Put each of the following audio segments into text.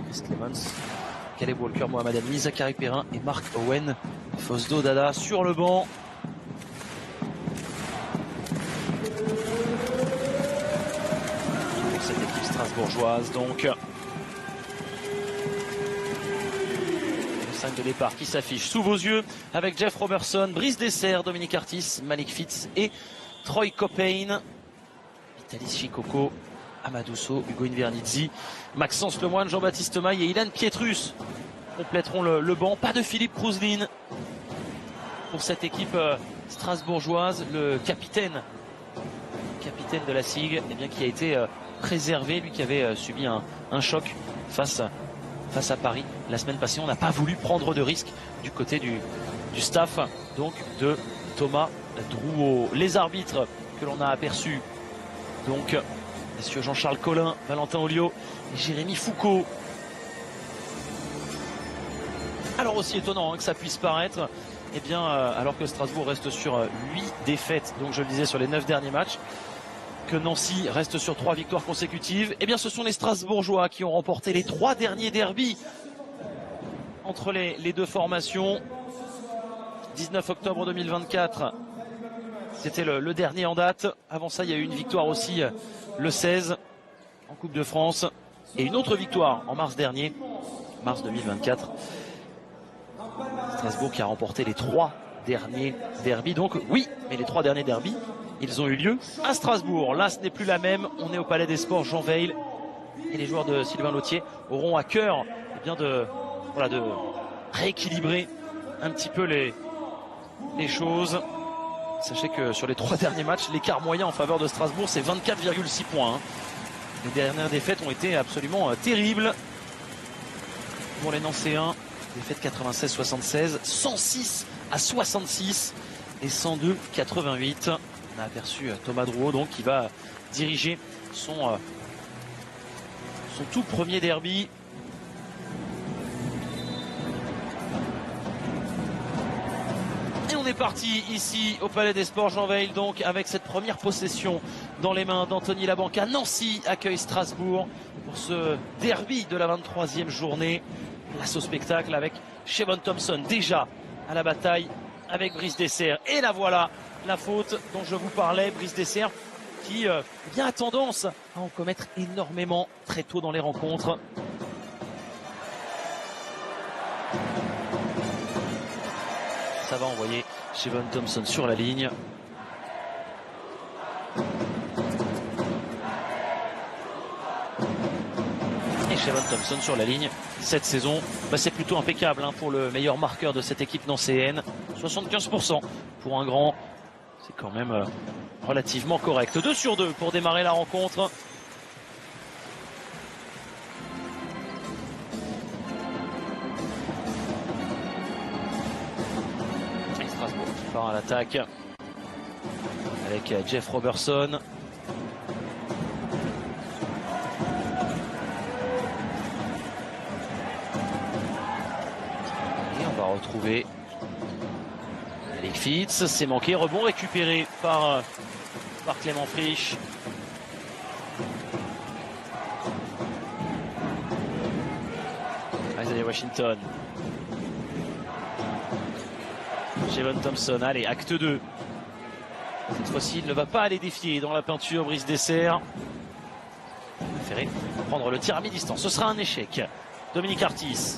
Chris Clemens, Caleb Walker, Mohamed Amini, Zachary Perrin et Mark Owen. Fosdo Dada sur le banc. Pour cette équipe strasbourgeoise donc. Le 5 de départ qui s'affiche sous vos yeux avec Jeff Robertson, Brice Dessert, Dominique Artis, Malik Fitz et Troy Coppain. Vitalis Chikoko, Amadousso, Hugo Invernizzi, Maxence Lemoine, Jean-Baptiste Maille et Ilan Pietrus compléteront le banc. Pas de Philippe Krouzlin pour cette équipe strasbourgeoise. Le capitaine de la SIG, eh bien, qui a été préservé, lui qui avait subi un choc face à Paris la semaine passée. On n'a pas voulu prendre de risque du côté du staff donc de Thomas Drouot. Les arbitres que l'on a aperçus, donc messieurs Jean-Charles Collin, Valentin Olliot et Jérémy Foucault. Alors aussi étonnant que ça puisse paraître, eh bien, alors que Strasbourg reste sur 8 défaites, donc je le disais sur les 9 derniers matchs, que Nancy reste sur 3 victoires consécutives, eh bien ce sont les Strasbourgeois qui ont remporté les 3 derniers derbys entre les deux formations. 19 octobre 2024, c'était le dernier en date. Avant ça, il y a eu une victoire aussi le 16 en Coupe de France et une autre victoire en mars dernier, mars 2024. Strasbourg qui a remporté les 3 derniers derbys. Donc oui, mais les 3 derniers derbys, ils ont eu lieu à Strasbourg. Là, ce n'est plus la même. On est au Palais des Sports Jean Veil et les joueurs de Sylvain Lautier auront à cœur eh bien, de rééquilibrer un petit peu les choses. Sachez que sur les 3 derniers matchs, l'écart moyen en faveur de Strasbourg, c'est 24,6 points. Les dernières défaites ont été absolument terribles pour les Nancéens. Défaite 96-76, 106-66 et 102-88. On a aperçu Thomas Drouot donc qui va diriger son tout premier derby. Et on est parti ici au Palais des Sports Jean Veil donc avec cette première possession dans les mains d'Anthony Labanca. Nancy accueille Strasbourg pour ce derby de la 23e journée. Place au spectacle avec Shevon Thompson déjà à la bataille avec Brice Dessert. Et la voilà, la faute dont je vous parlais. Brice Dessert qui a tendance à en commettre énormément très tôt dans les rencontres. Ça va envoyer Shevon Thompson sur la ligne. Et Shevon Thompson sur la ligne. Cette saison, c'est plutôt impeccable pour le meilleur marqueur de cette équipe nancéenne. 75% pour un grand. C'est quand même relativement correct. 2 sur 2 pour démarrer la rencontre. Et Strasbourg qui part à l'attaque avec Jeff Robertson. Retrouver Malik Fitz, c'est manqué, rebond récupéré par Clément Frisch. Isaiah Washington. Shevon Thompson, allez, acte 2. Cette fois-ci, il ne va pas aller défier dans la peinture Brice Dessert. Il a préféré prendre le tir à mi-distance. Ce sera un échec. Dominique Artis.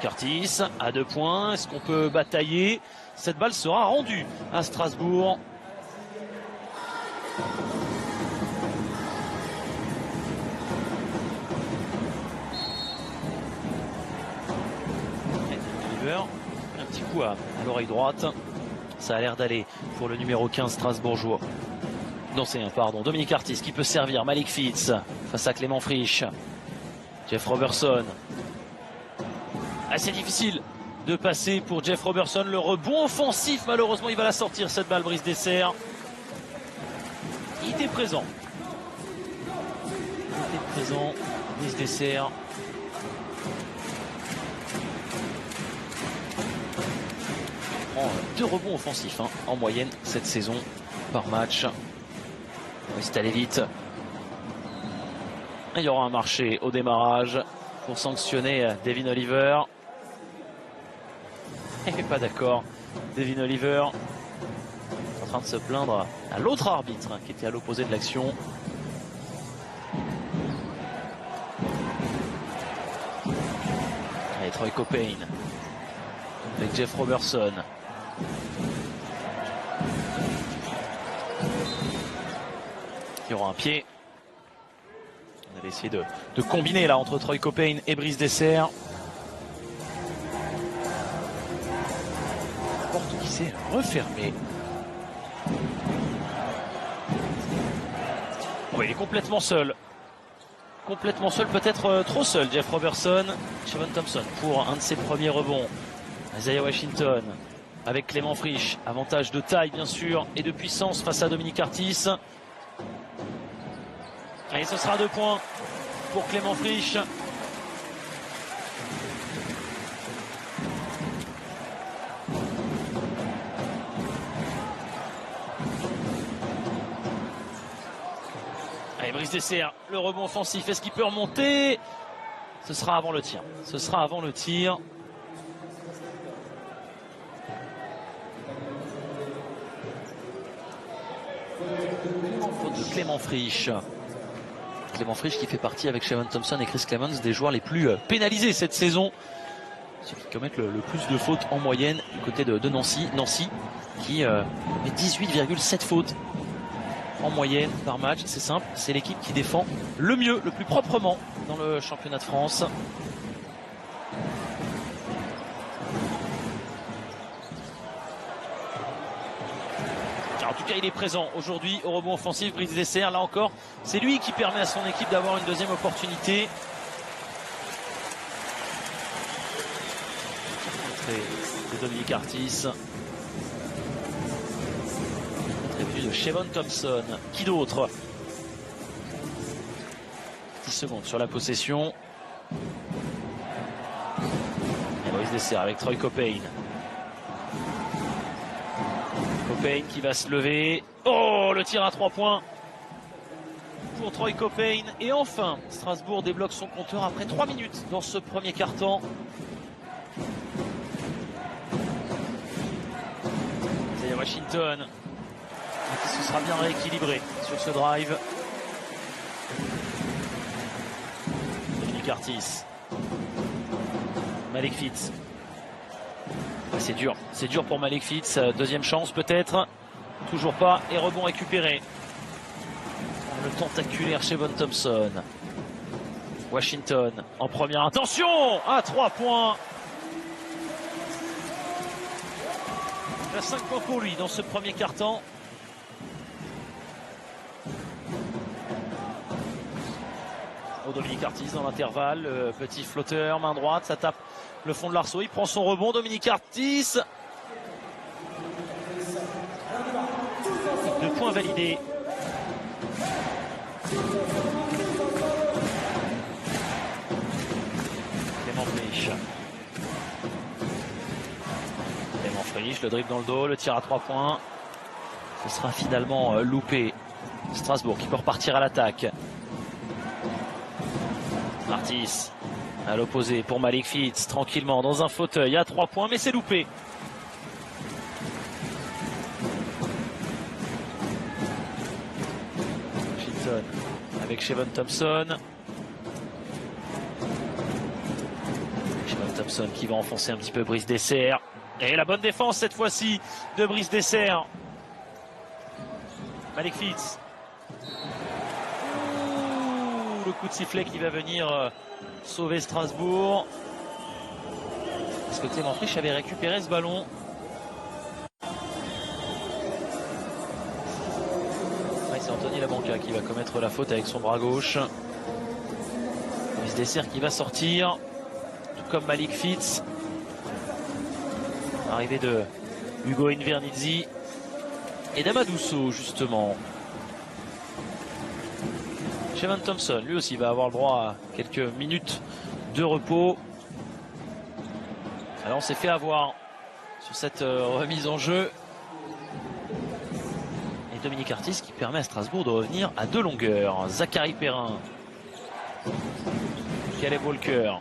Artis à 2 points. Est-ce qu'on peut batailler? Cette balle sera rendue à Strasbourg. Un petit coup à l'oreille droite. Ça a l'air d'aller pour le numéro 15 strasbourgeois. Non, c'est un pardon. Dominique Artis qui peut servir. Malik Fitz face à Clément Frisch. Jeff Robertson. Assez difficile de passer pour Jeff Robertson. Le rebond offensif, malheureusement, il va la sortir cette balle, Brice Dessert. Il était présent. Brice Dessert. Il prend 2 rebonds offensifs en moyenne cette saison par match. C'est allé vite. Il y aura un marché au démarrage pour sanctionner Devin Oliver. Il n'est pas d'accord. Devin Oliver est en train de se plaindre à l'autre arbitre qui était à l'opposé de l'action. Allez, Troy Caupain avec Jeff Robertson. Il y aura un pied. On avait essayé de combiner là entre Troy Caupain et Brice Dessert. La porte qui s'est refermée. Oh, il est complètement seul. Complètement seul, peut-être trop seul. Jeff Robertson, Shavon Thompson pour un de ses premiers rebonds. Isaiah Washington avec Clément Frisch. Avantage de taille bien sûr et de puissance face à Dominique Artis. Et ce sera 2 points pour Clément Frisch. Allez, Brice Dessert, le rebond offensif, est-ce qu'il peut remonter? Ce sera avant le tir. Ce sera avant le tir. Faute de Clément Frisch. Clément Frisch qui fait partie avec Shavon Thompson et Chris Clemons des joueurs les plus pénalisés cette saison. Ceux qui commettent le plus de fautes en moyenne du côté de Nancy. Nancy qui met 18,7 fautes en moyenne par match. C'est simple, c'est l'équipe qui défend le mieux, le plus proprement dans le championnat de France. En tout cas, il est présent aujourd'hui au rebond offensif. Brice Dessert, là encore, c'est lui qui permet à son équipe d'avoir une deuxième opportunité. De Dominique Artis. Contribution de Shavon Thompson. Qui d'autre? 10 secondes sur la possession. Et Brice Dessert avec Troy Caupain. Caupain qui va se lever. Oh, le tir à 3 points pour Troy Caupain. Et enfin, Strasbourg débloque son compteur après 3 minutes dans ce premier quart-temps. C'est Washington qui se sera bien rééquilibré sur ce drive. Dominique Artis. Malik Fitz. C'est dur pour Malik Fitz. Deuxième chance peut-être. Toujours pas. Et rebond récupéré. Le tentaculaire Shavon Thompson. Washington en première intention. À 3 points. Il a 5 points pour lui dans ce premier quart-temps. Dominique Artis dans l'intervalle. Petit flotteur, main droite. Ça tape le fond de l'arceau. Il prend son rebond. Dominique Artis. 2 points validés. Clément Frisch. Clément Frisch, le dribble dans le dos, le tir à 3 points. Ce sera finalement loupé. Strasbourg qui peut repartir à l'attaque. Artis à l'opposé pour Malik Fitz, tranquillement dans un fauteuil à 3 points, mais c'est loupé. Washington avec Shavon Thompson. Shavon Thompson qui va enfoncer un petit peu Brice Dessert. Et la bonne défense cette fois-ci de Brice Dessert. Malik Fitz. Le coup de sifflet qui va venir sauver Strasbourg. Est-ce que Clément Frisch avait récupéré ce ballon? Ouais, c'est Anthony Labanca qui va commettre la faute avec son bras gauche. Brice Dessert qui va sortir, tout comme Malik Fitz. Arrivée de Hugo Invernizzi et d'Amadousso justement. Shavon Thompson, lui aussi, va avoir le droit à quelques minutes de repos. Alors on s'est fait avoir sur cette remise en jeu. Et Dominique Artis qui permet à Strasbourg de revenir à 2 longueurs. Zachary Perrin. Caleb Walker.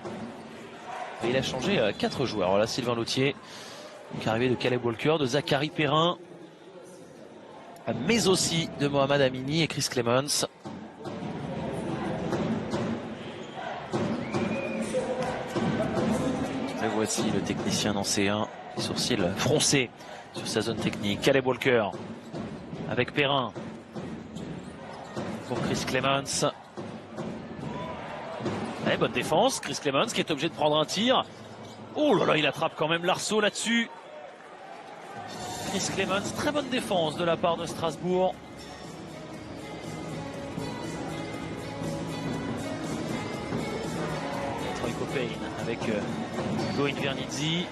Et il a changé 4 joueurs. Voilà Sylvain Lautier. Donc arrivé de Caleb Walker, de Zachary Perrin, mais aussi de Mohamed Amini et Chris Clemens. Et voici le technicien nancéen, les sourcils froncés sur sa zone technique. Caleb Walker avec Perrin pour Chris Clemens. Allez, bonne défense, Chris Clemens qui est obligé de prendre un tir. Oh là là, il attrape quand même l'arceau là-dessus. Chris Clemens, très bonne défense de la part de Strasbourg. Troy Copain avec Goin Vernizzi.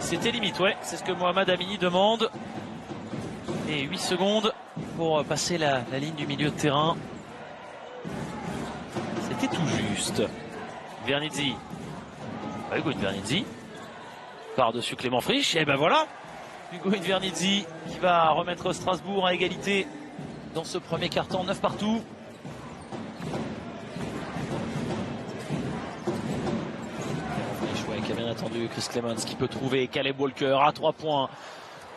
C'était limite, ouais. C'est ce que Mohamed Amini demande. Et 8 secondes pour passer la ligne du milieu de terrain. C'était tout juste. Vernizzi. Hugo Vernizzi. Par-dessus Clément Frisch. Et ben voilà. Hugo Vernizzi qui va remettre Strasbourg à égalité dans ce premier quart-temps, 9 partout. Qui a bien attendu Chris Clemens qui peut trouver Caleb Walker à 3 points.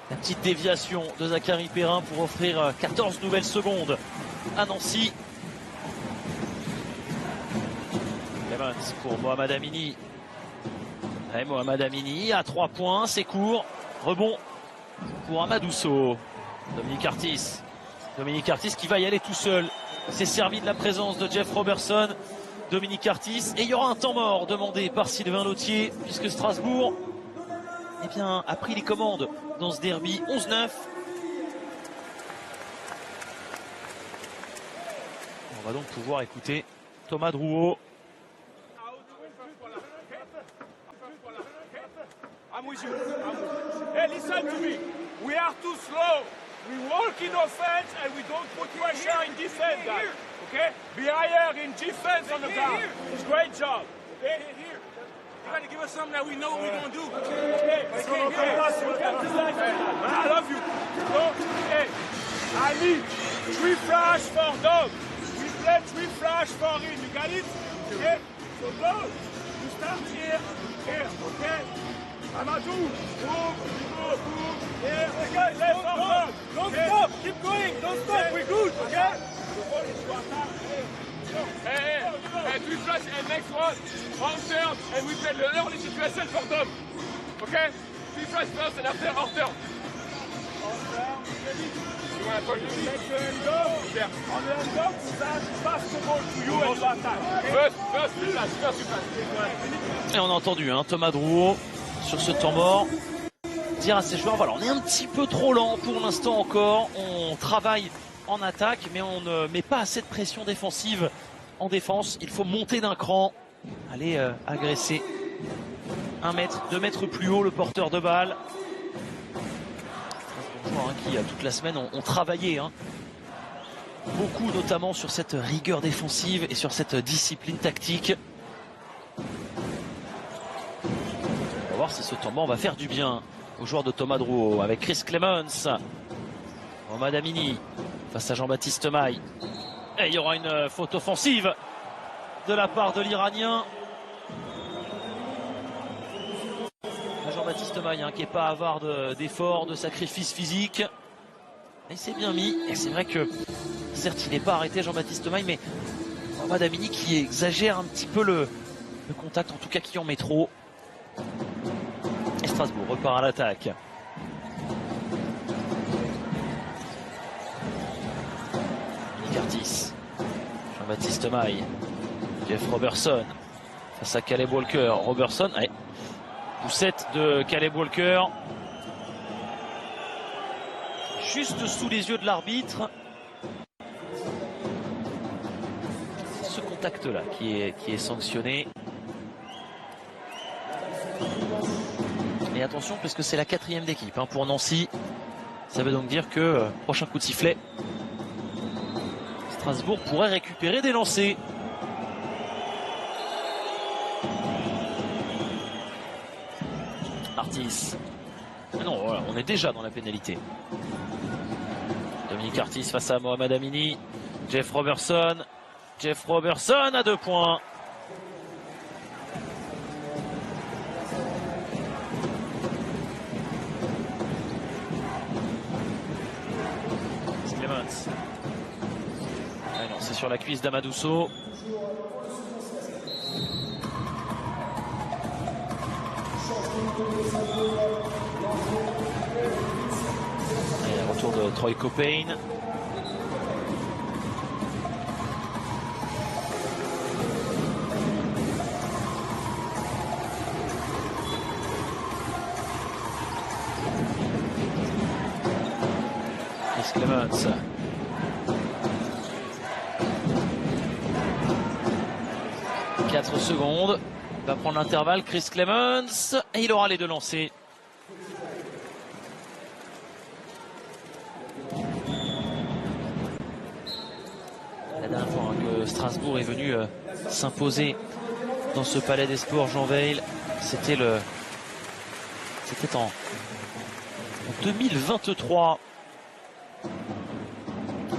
La petite déviation de Zachary Perrin pour offrir 14 nouvelles secondes à Nancy. Clemens pour Mohamed Amini. Et Mohamed Amini à 3 points, c'est court. Rebond pour Amadousso. Dominique Artis. Dominique Artis qui va y aller tout seul. C'est servi de la présence de Jeff Robertson. Dominique Artis. Et il y aura un temps mort demandé par Sylvain Lautier, puisque Strasbourg a pris les commandes dans ce derby 11-9. On va donc pouvoir écouter Thomas Drouot. I'm with you. Hey, listen to me. We are too slow. We walk in offense and we don't put pressure in defense, guys. Okay? Be higher in defense on the ground. It's a great job. Okay? Here. You got to give us something that we know what we're going to do. Okay? I love you. So, hey, I need 3 flash for Dog. We play 3 flash for him. You got it? Okay? So, Dog, you start here, okay? Amadou, move, here, okay, left, don't stop, keep going, don't stop, we're good, okay? Hey, 3 flash and next one, turn, and we play the early situation for them, okay? 3 flash first and after, turn. You want to talk to me? Make the end up, yeah. On the end up, pass the ball to you and you attack. First 3 flash. Et on a entendu Thomas Drouot sur ce temps mort dire à ses joueurs, voilà, on est un petit peu trop lent pour l'instant encore, on travaille en attaque mais on ne met pas assez de pression défensive en défense, il faut monter d'un cran, aller agresser 1 mètre, 2 mètres plus haut le porteur de balle. Joueurs qui toute la semaine ont travaillé beaucoup, notamment sur cette rigueur défensive et sur cette discipline tactique. On va voir si ce temps mort va faire du bien aux joueurs de Thomas Drouot avec Chris Clemens. Mohamed Amini face à Jean-Baptiste Maille. Et il y aura une faute offensive de la part de l'Iranien. Jean-Baptiste Maille qui n'est pas avare d'efforts, de sacrifices physiques. Il s'est bien mis. Et c'est vrai que, certes, il n'est pas arrêté Jean-Baptiste Maille, mais Mohamed Amini qui exagère un petit peu le contact, en tout cas qui en met trop. Et Strasbourg repart à l'attaque. Curtis, Jean-Baptiste Maille, Jeff Robertson face à Caleb Walker. Robertson, allez, poussette de Caleb Walker. Juste sous les yeux de l'arbitre. Ce contact-là qui est sanctionné. Et attention, parce que c'est la 4e d'équipe pour Nancy. Ça veut donc dire que prochain coup de sifflet, Strasbourg pourrait récupérer des lancers. Artis. Ah non, voilà, on est déjà dans la pénalité. Dominique Artis face à Mohamed Amini. Jeff Robertson. Jeff Robertson à 2 points. Clemens. Ah non, c'est sur la cuisse d'Amadousso. Et retour de Troy Copain. Chris Clemens. « 4 secondes. Il va prendre l'intervalle. Chris Clemens. Et il aura les 2 lancers. La dernière fois que Strasbourg est venu s'imposer dans ce palais des sports Jean Veil, c'était en 2023.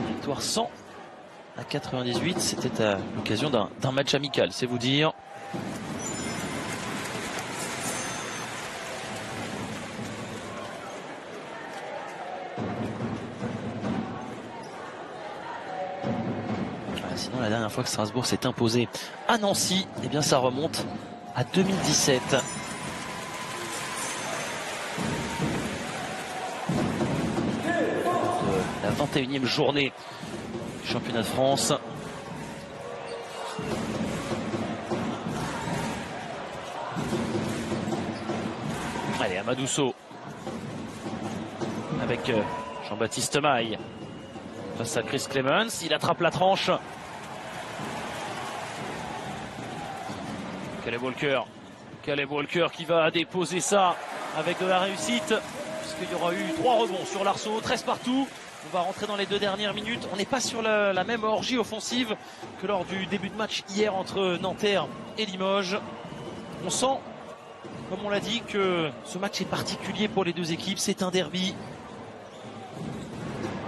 Victoire 100 à 98, c'était à l'occasion d'un match amical, c'est vous dire. Sinon, la dernière fois que Strasbourg s'est imposé à Nancy, eh bien ça remonte à 2017. La 21e journée du championnat de France. Allez, Amadousso avec Jean-Baptiste Maille face à Chris Clemens. Il attrape la tranche. Caleb Walker qui va déposer ça avec de la réussite, puisqu'il y aura eu 3 rebonds sur l'arceau, 13 partout. On va rentrer dans les 2 dernières minutes. On n'est pas sur la même orgie offensive que lors du début de match hier entre Nanterre et Limoges. On sent, comme on l'a dit, que ce match est particulier pour les 2 équipes. C'est un derby.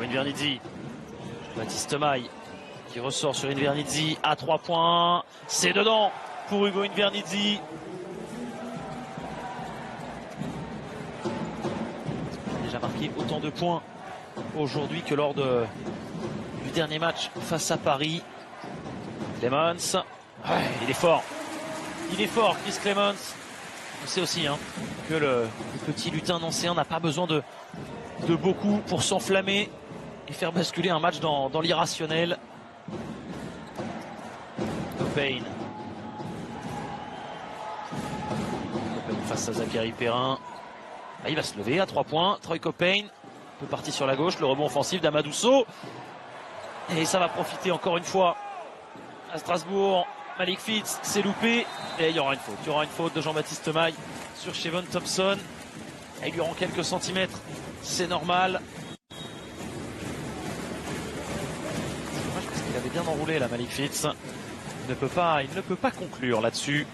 Invernizzi, Baptiste Maille qui ressort sur Invernizzi à 3 points. C'est dedans pour Hugo Invernizzi. Il a déjà marqué autant de points aujourd'hui que lors du dernier match face à Paris. Clemens, ouais, il est fort. Il est fort, Chris Clemens. On sait aussi que le petit lutin nancéen n'a pas besoin de beaucoup pour s'enflammer et faire basculer un match dans l'irrationnel. Copain. Face à Zachary Perrin. Là, il va se lever à 3 points. Troy Copain, un peu parti sur la gauche. Le rebond offensif d'Amadousso. Et ça va profiter encore une fois à Strasbourg. Malik Fitz s'est loupé. Et il y aura une faute. Il y aura une faute de Jean-Baptiste Maille sur Shevon Thompson. Et il lui rend quelques centimètres. C'est normal. Dommage parce qu'il avait bien enroulé là, Malik Fitz. Il ne peut pas conclure là-dessus.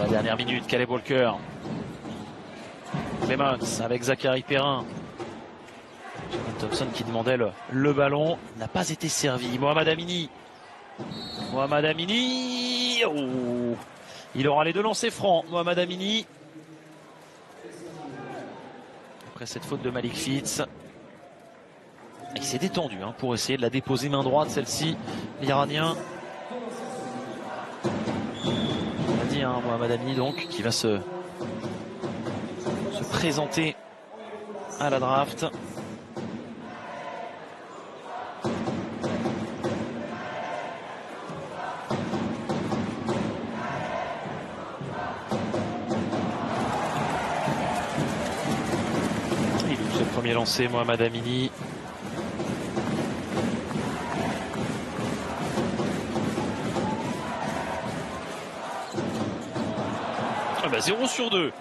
Dernière minute, Caleb Walker. Clemens avec Zachary Perrin. Shevon Thompson qui demandait le ballon. N'a pas été servi. Mohamed Amini. Mohamed Amini. Oh. Il aura les 2 lancers francs. Mohamed Amini. Après cette faute de Malik Fitz. Il s'est détendu pour essayer de la déposer main droite, celle-ci. L'Iranien. Mohamed Amini donc qui va se présenter à la draft. Il loupe ce premier lancé, Mohamed Amini. Ah bah 0 sur 2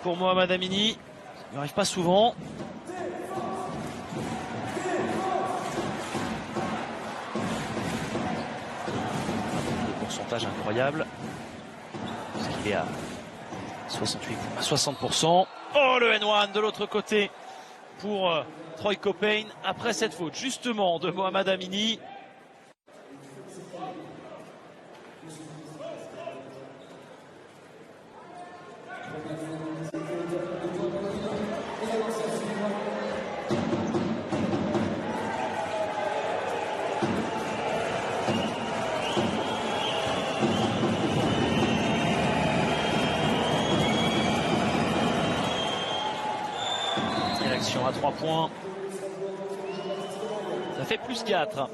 pour Mohamed Amini. Il n'arrive pas souvent. pourcentage incroyable. Parce qu'il est à 60%. Oh, le N1 de l'autre côté pour Troy Caupain après cette faute justement de Mohamed Amini. Action à 3 points. Ça fait plus 4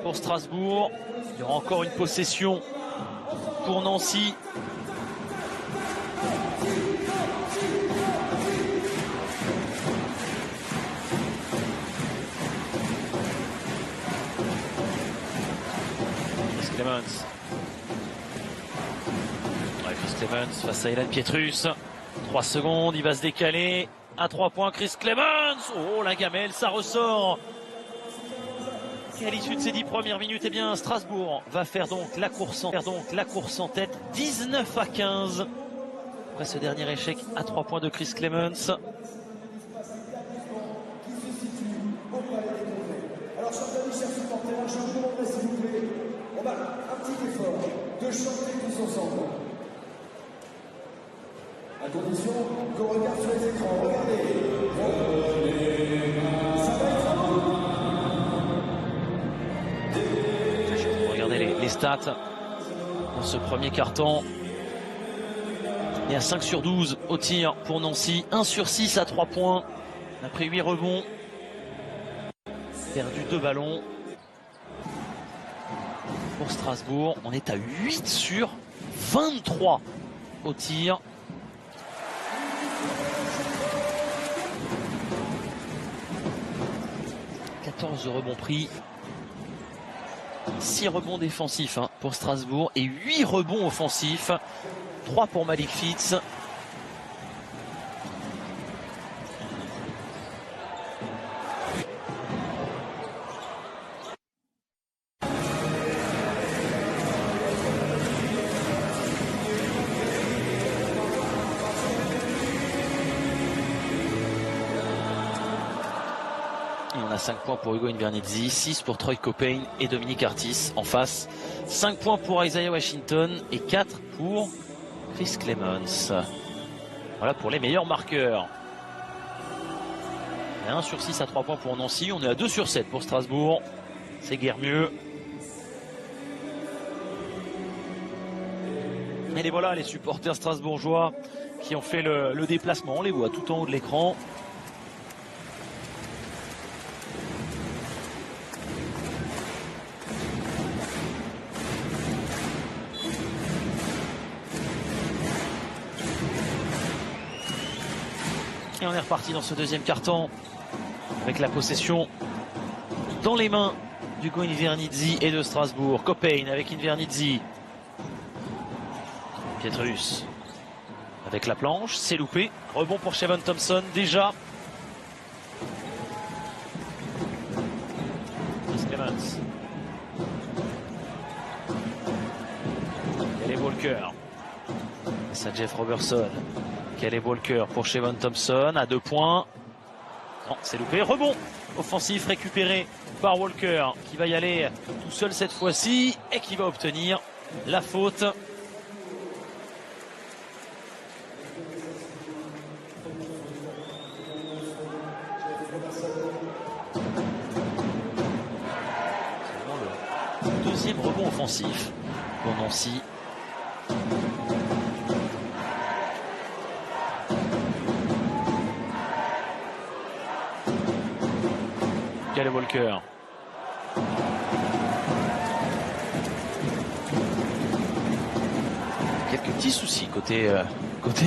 pour Strasbourg. Il y aura encore une possession pour Nancy. Chris Clemens. Ouais, Chris Clemens face à Ilan Pietrus. 3 secondes, il va se décaler. À 3 points, Chris Clemens. Oh, la gamelle, ça ressort. Et à l'issue de ces 10 premières minutes, eh bien, Strasbourg va faire donc la course en tête. 19-15. Après ce dernier échec à 3 points de Chris Clemens. Alors, chers amis, chers supporters, je vous demanderai s'il vous plaît, on va un petit effort de chanter tous ensemble. À condition qu'on regarde sur les écrans. Regardez. Ça va être Regardez les stats dans ce premier quart-temps. Il y a 5 sur 12 au tir pour Nancy. 1 sur 6 à 3 points. On a pris 8 rebonds. Perdu 2 ballons. Pour Strasbourg, on est à 8 sur 23 au tir. 14 rebonds pris, 6 rebonds défensifs pour Strasbourg et 8 rebonds offensifs, 3 pour Malik Fitz. Et on a 5 points pour Hugo Invernizzi, 6 pour Troy Caupain et Dominique Artis en face. 5 points pour Isaiah Washington et 4 pour Chris Clemens. Voilà pour les meilleurs marqueurs. On est à 1 sur 6 à 3 points pour Nancy. On est à 2 sur 7 pour Strasbourg. C'est guère mieux. Et les voilà, les supporters strasbourgeois qui ont fait le déplacement. On les voit tout en haut de l'écran. Et on est reparti dans ce deuxième quart-temps avec la possession dans les mains d'Hugo Invernizzi et de Strasbourg. Caupain avec Invernizzi. Pietrus avec la planche, c'est loupé. Rebond pour Shevon Thompson déjà. Chris Clemens. Caleb Walker. C'est Jeff Robertson. Caleb Walker pour Shevon Thompson à 2 points. Non, c'est loupé. Rebond offensif récupéré par Walker qui va y aller tout seul cette fois-ci et qui va obtenir la faute. C'est le deuxième rebond offensif pour Nancy. Caleb Walker. Quelques petits soucis côté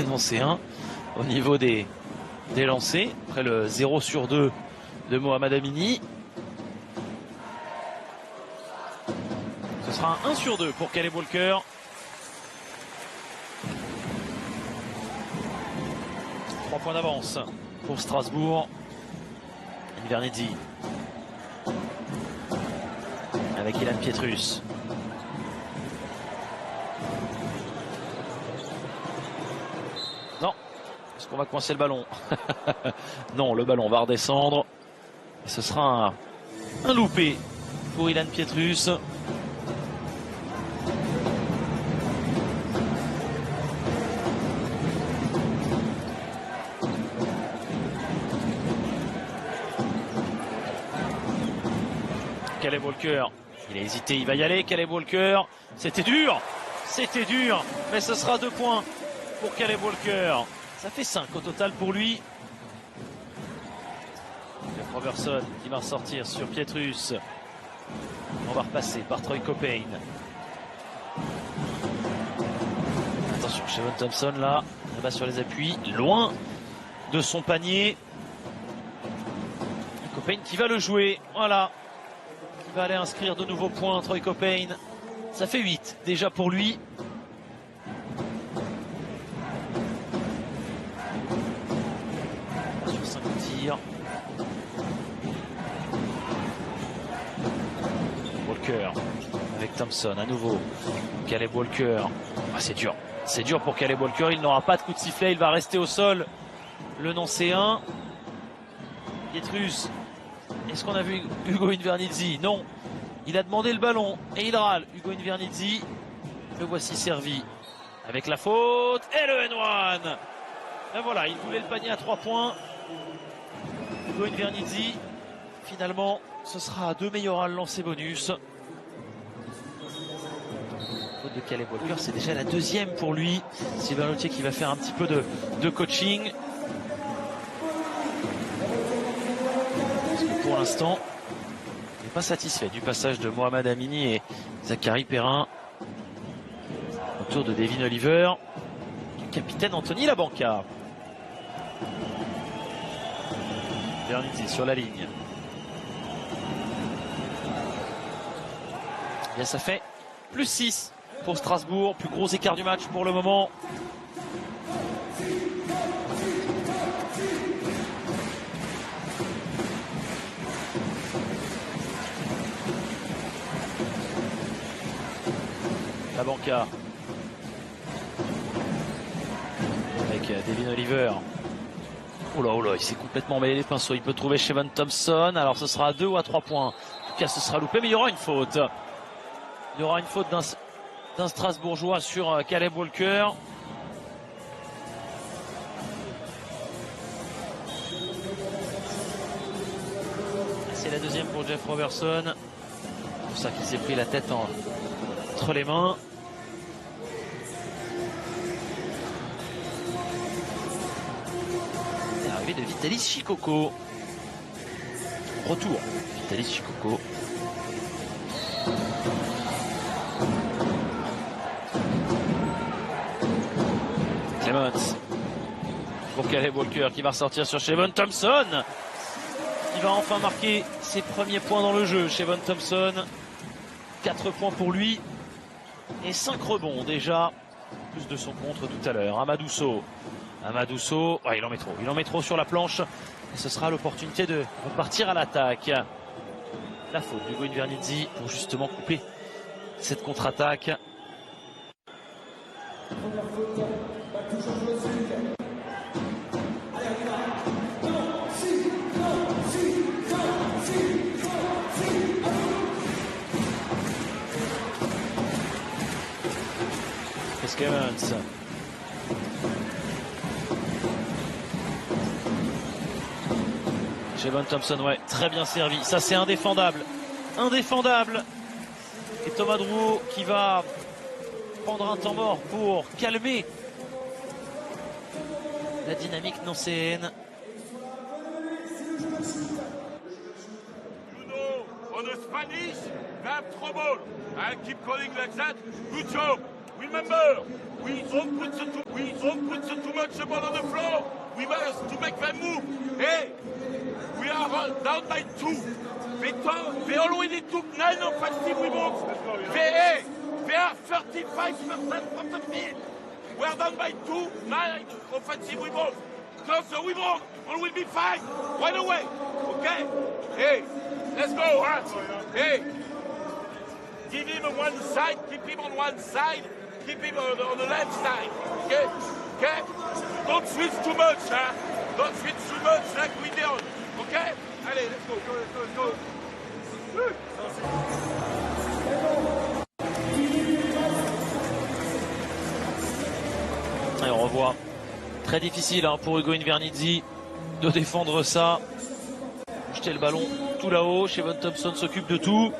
nancéen au niveau des lancers. Après le 0 sur 2 de Mohamed Amini. Ce sera un 1 sur 2 pour Caleb Walker. Trois points d'avance pour Strasbourg. Invernizzi avec Ilan Pietrus. qu'on va coincer le ballon? Non, le ballon va redescendre. Et ce sera un loupé pour Ilan Pietrus. Caleb Walker, il a hésité, il va y aller. Caleb Walker, c'était dur, mais ce sera 2 points pour Caleb Walker. Ça fait 5 au total pour lui. Jeff Robertson qui va ressortir sur Pietrus. On va repasser par Troy Copain. Attention, Shavon Thompson là sur les appuis, loin de son panier. Copain qui va le jouer, voilà. Qui va aller inscrire de nouveaux points, Troy Copain. Ça fait 8 déjà pour lui. Sur 5 tirs. Walker avec Thompson à nouveau. Caleb Walker. Ah, c'est dur pour Caleb Walker. Il n'aura pas de coup de sifflet. Il va rester au sol. Le non-C1. Pietrus. Est-ce qu'on a vu Ugo Invernizzi? Non. Il a demandé le ballon et il râle. Ugo Invernizzi. Le voici servi. Avec la faute. Et le N1. Ben voilà, il voulait le panier à 3 points. Ugo Invernizzi. Finalement, ce sera à 2 meilleurs lancés bonus. Faute de Caleb Walker, c'est déjà la 2e pour lui. Sylvain Lautier qui va faire un petit peu de coaching. Parce que pour l'instant, il n'est pas satisfait du passage de Mohamed Amini et Zachary Perrin. Autour de Devin Oliver. Capitaine Anthony Labanca. Vernizzi sur la ligne. Bien, ça fait plus 6 pour Strasbourg. Plus gros écart du match pour le moment. Labanca. Avec Devin Oliver. Oh là, il s'est complètement mêlé les pinceaux. Il peut trouver Shavon Thompson. Alors ce sera à 2 ou à 3 points. En tout cas, ce sera loupé, mais il y aura une faute. Il y aura une faute d'un Strasbourgeois sur Caleb Walker. C'est la 2e pour Jeff Robertson. C'est pour ça qu'il s'est pris la tête entre les mains. C'est l'arrivée de Vitalis Shikoko. Retour, Vitalis Shikoko. Clements pour Caleb Walker qui va ressortir sur Shavon Thompson. Il va enfin marquer ses premiers points dans le jeu. Shavon Thompson, 4 points pour lui et 5 rebonds déjà. Plus de son contre tout à l'heure. Amadou Sow. Oh, il en met trop sur la planche. Et ce sera l'opportunité de repartir à l'attaque. La faute d'Ugo Invernizzi pour justement couper cette contre-attaque. Chris Clements. Shavon Thompson, ouais, très bien servi. Ça, c'est indéfendable. Et Thomas Drouot qui va prendre un temps mort pour calmer la dynamique nancéenne. You know, on the Spanish, we have trouble. I keep calling like that. Good job. Remember, we don't put too much ball on the floor. We must to make them move. Hey, we are down by 2. They already took 9 offensive rebounds. They are 35% from the field. We are down by 2, 9 offensive rebounds. Close the rebound, and we'll be fine right away. Okay? Hey, let's go, huh? Hey, give him on one side, keep him on one side, keep him on the left side. Okay? Okay? Don't switch too much, huh? Don't switch too much like we did. Okay? Allez, let's go, let's go. Et on revoit. Très difficile hein, pour Ugo Invernizzi de défendre ça. Jeter le ballon tout là-haut. Shevon Thompson s'occupe de tout.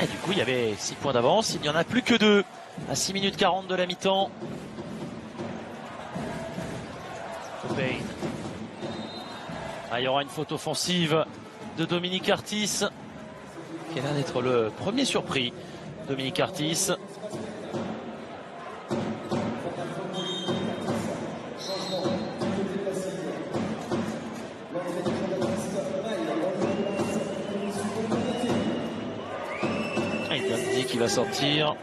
Et du coup, il y avait 6 points d'avance. Il n'y en a plus que 2 à 6 minutes 40 de la mi-temps. Copain. Ah, il y aura une faute offensive de Dominique Artis, qui a l'air d'être le premier surpris. Dominique Artis. Qui va sortir.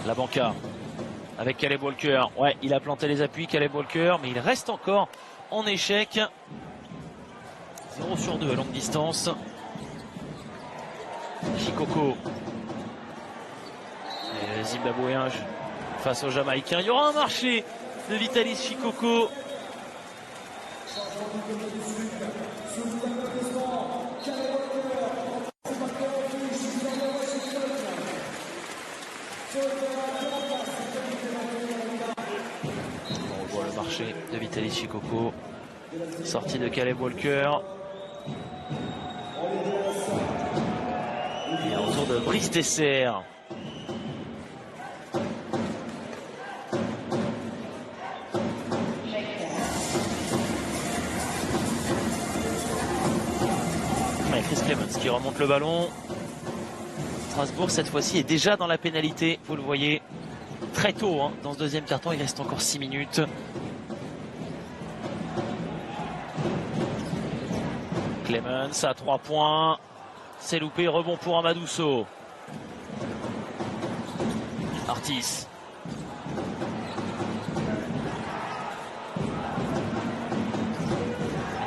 La banca avec Caleb Walker. Ouais, il a planté les appuis, Caleb Walker, mais il reste encore en échec. 0 sur 2 à longue distance. Chikoko. Zimbabwéen face aux Jamaïcains. Il y aura un marché de Vitalis Chikoko. On voit le marché de Vitalis Chikoko. Sortie de Caleb Walker. Et un retour de Brice Dessert. Chris Clemens qui remonte le ballon. Strasbourg cette fois-ci est déjà dans la pénalité, vous le voyez très tôt hein, dans ce deuxième quart-temps, il reste encore 6 minutes. Clemens à 3 points, c'est loupé, rebond pour Amadousso. Artis.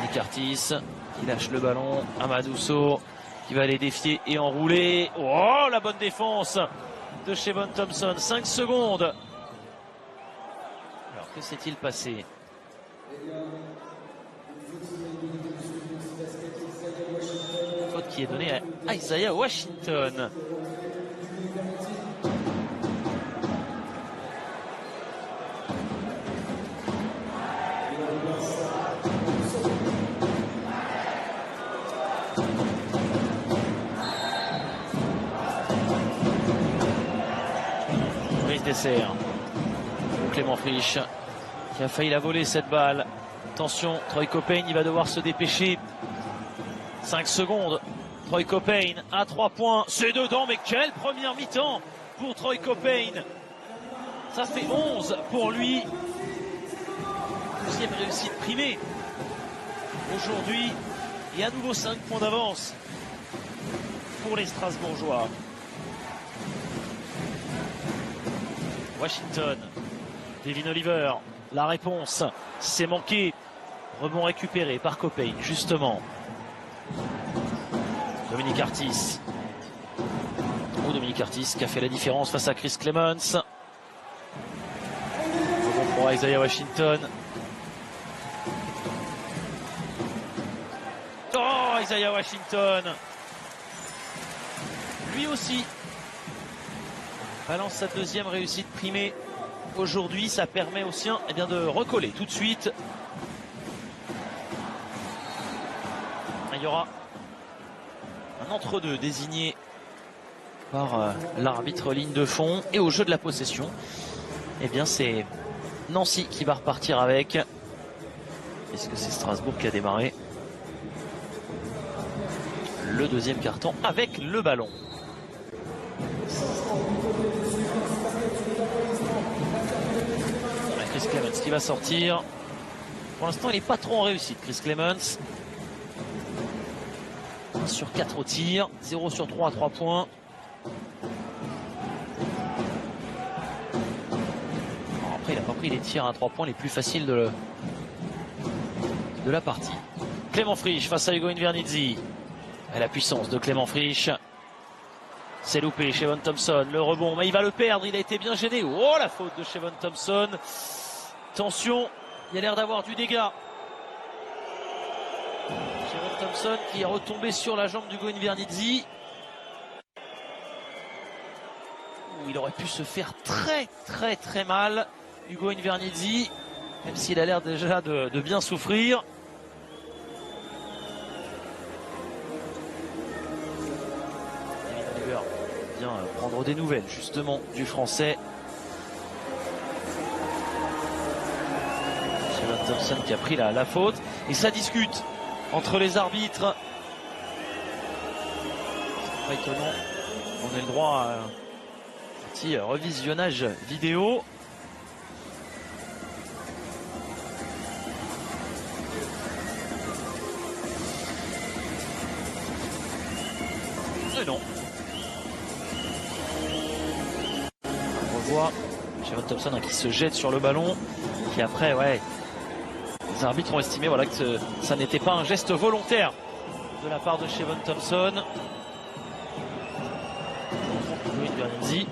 Nick Artis. Il lâche le ballon, Amadousso qui va aller défier et enrouler. Oh, la bonne défense de Shevon Thompson, 5 secondes. Alors que s'est-il passé? Faute qui est donnée à Isaiah Washington. Dessert. Clément Frisch qui a failli la voler cette balle. Attention, Troy Copain, il va devoir se dépêcher. 5 secondes. Troy Copain à 3 points. C'est dedans, mais quelle première mi-temps pour Troy Copain. Ça fait 11 pour lui. Deuxième réussite primée. Aujourd'hui, et à nouveau 5 points d'avance pour les Strasbourgeois. Washington, Devin Oliver, la réponse, c'est manqué. Rebond récupéré par Copain, justement. Dominique Artis. Oh, Dominique Artis qui a fait la différence face à Chris Clemens. Rebond pour Isaiah Washington. Oh, Isaiah Washington. Lui aussi balance sa deuxième réussite primée aujourd'hui, ça permet aux siens eh bien, de recoller tout de suite. Il y aura un entre-deux désigné par l'arbitre ligne de fond. Et au jeu de la possession, eh bien c'est Nancy qui va repartir avec, puisque c'est Strasbourg qui a démarré le deuxième carton avec le ballon. Chris Clemens qui va sortir. Pour l'instant, il n'est pas trop en réussite, Chris Clemens. 1 sur 4 au tir, 0 sur 3 à 3 points. Alors après, il n'a pas pris les tirs à 3 points les plus faciles de la partie. Clément Frisch face à Hugo Invernizzi. Et la puissance de Clément Frisch. C'est loupé, Shevon Thompson, le rebond, mais il va le perdre, il a été bien gêné. Oh, la faute de Shevon Thompson. Attention, il y a l'air d'avoir du dégât. Shevon Thompson qui est retombé sur la jambe d'Hugo Invernizzi. Il aurait pu se faire très mal, Hugo Invernizzi, même s'il a l'air déjà de bien souffrir. Prendre des nouvelles justement du français. Shevon Thompson qui a pris la faute et ça discute entre les arbitres. C'est pas étonnant, on ait le droit à un petit revisionnage vidéo. Mais non. Shevon Thompson qui se jette sur le ballon, qui après, les arbitres ont estimé que ça n'était pas un geste volontaire de la part de Shevon Thompson. Invernizzi,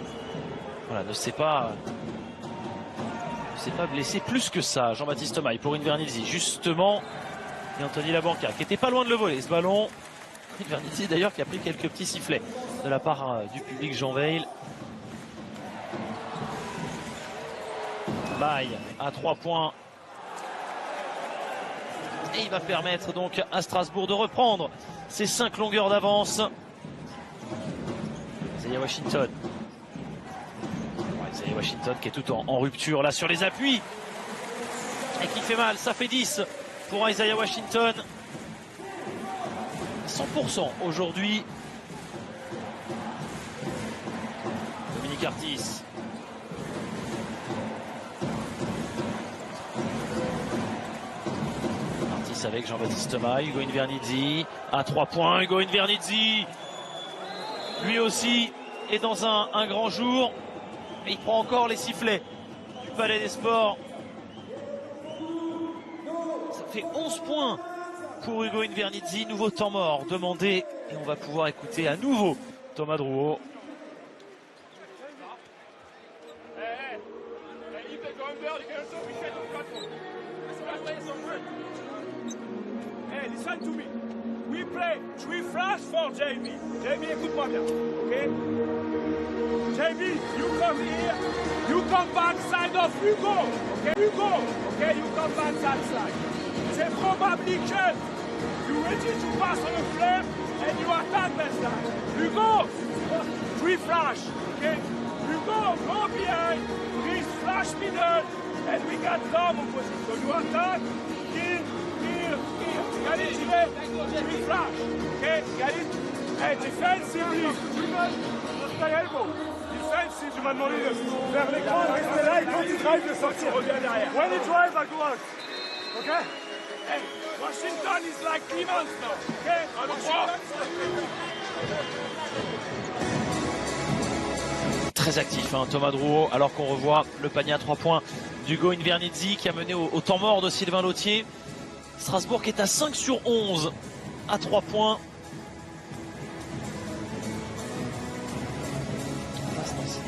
ne s'est pas blessé plus que ça. Jean-Baptiste Maille pour Invernizzi justement, et Anthony Labanca qui était pas loin de le voler ce ballon. Invernizzi d'ailleurs qui a pris quelques petits sifflets de la part du public Jean Veil. Maille à 3 points. Et il va permettre donc à Strasbourg de reprendre ses 5 longueurs d'avance. Isaiah Washington. Isaiah Washington qui est tout en rupture là sur les appuis. Et qui fait mal, ça fait 10 pour Isaiah Washington. 100% aujourd'hui. Dominique Artis. Avec Jean-Baptiste Maille, Hugo Invernizzi à 3 points. Hugo Invernizzi lui aussi est dans un grand jour, mais il prend encore les sifflets du Palais des Sports. Ça fait 11 points pour Hugo Invernizzi. Nouveau temps mort demandé et on va pouvoir écouter à nouveau Thomas Drouot. Hey, listen to me. We play 3 flash for Jamie. Jamie, écoute-moi bien, ok? Jamie, you come here. You come back side of Hugo, ok? Hugo, ok? You come back that side. C'est probably que you ready to pass on the flare and you attack that side. Hugo, 3 flash, ok? Hugo, go behind. 3 flash middle and we got Dom opposite. So you attack, kill. Got it, Jimmy? Flash. Okay, got it? Hey, defensively. Stay elbow. Defensive, tu m'as demandé de faire l'écran, de rester là et quand il drive de sortir. Reviens derrière. When he drives, I go out. Okay? Hey, Washington is like Clemens now. Okay? Très actif, Thomas Drouot, alors qu'on revoit le panier à 3 points d'Hugo Invernizzi qui a mené au temps mort de Sylvain Lautier. Strasbourg qui est à 5 sur 11 à 3 points. On passe dans ces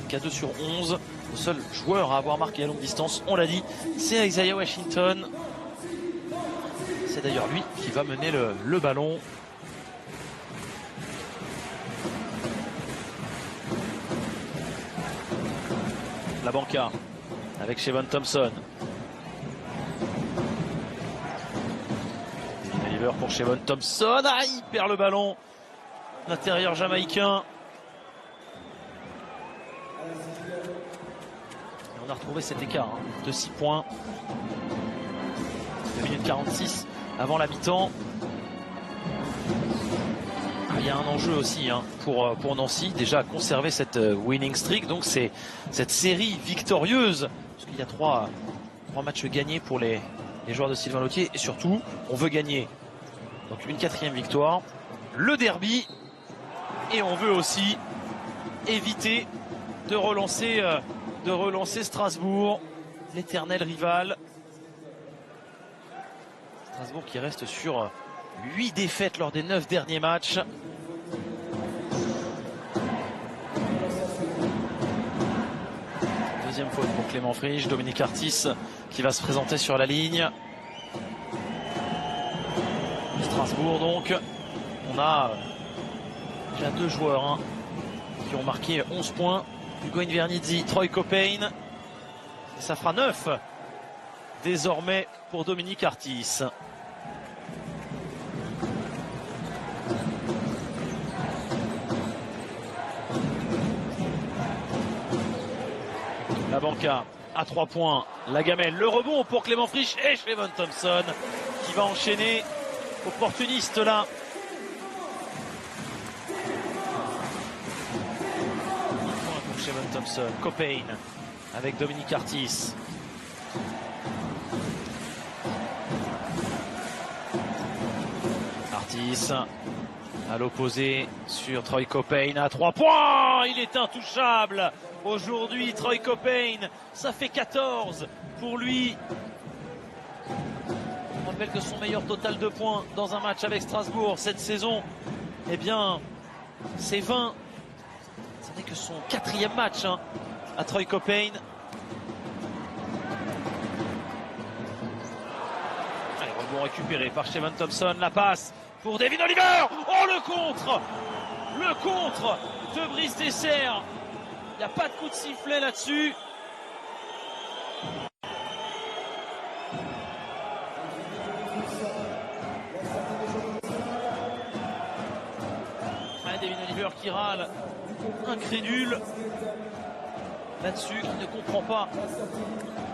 qu'à 2 sur 11. Le seul joueur à avoir marqué à longue distance, on l'a dit, c'est Isaiah Washington. C'est d'ailleurs lui qui va mener le ballon. Labanca avec Shevon Thompson. Pour Shevon Thompson, il perd le ballon. L'intérieur jamaïcain. Et on a retrouvé cet écart de 6 points. 2 minutes 46 avant la mi-temps. Il y a un enjeu aussi pour Nancy, déjà conserver cette winning streak, donc c'est cette série victorieuse Parce qu'il y a trois matchs gagnés pour les joueurs de Sylvain Lottier. Et surtout, on veut gagner donc une 4e victoire, le derby. Et on veut aussi éviter de relancer Strasbourg, l'éternel rival. Strasbourg qui reste sur 8 défaites lors des 9 derniers matchs. Deuxième faute pour Clément Frisch, Dominique Artis qui va se présenter sur la ligne. Strasbourg donc, on a déjà 2 joueurs qui ont marqué 11 points. Hugo Invernizzi, Troy Caupain. Et ça fera 9 désormais pour Dominique Artis. La banca à 3 points. La gamelle, le rebond pour Clément Frisch et Shevon Thompson qui va enchaîner. Opportuniste là. Pour Shevon Thompson. Caupain avec Dominique Artis. Artis à l'opposé sur Troy Caupain à 3 points. Il est intouchable. Aujourd'hui, Troy Caupain, ça fait 14 pour lui. On rappelle que son meilleur total de points dans un match avec Strasbourg cette saison, eh bien, c'est 20. Ce n'est que son 4e match à Troy Caupain. Allez, rebond récupéré par Shevon Thompson. La passe pour Devin Oliver. Oh, le contre de Brice Dessert. Il n'y a pas de coup de sifflet là-dessus. Devin Oliver qui râle, incrédule là-dessus, qui ne comprend pas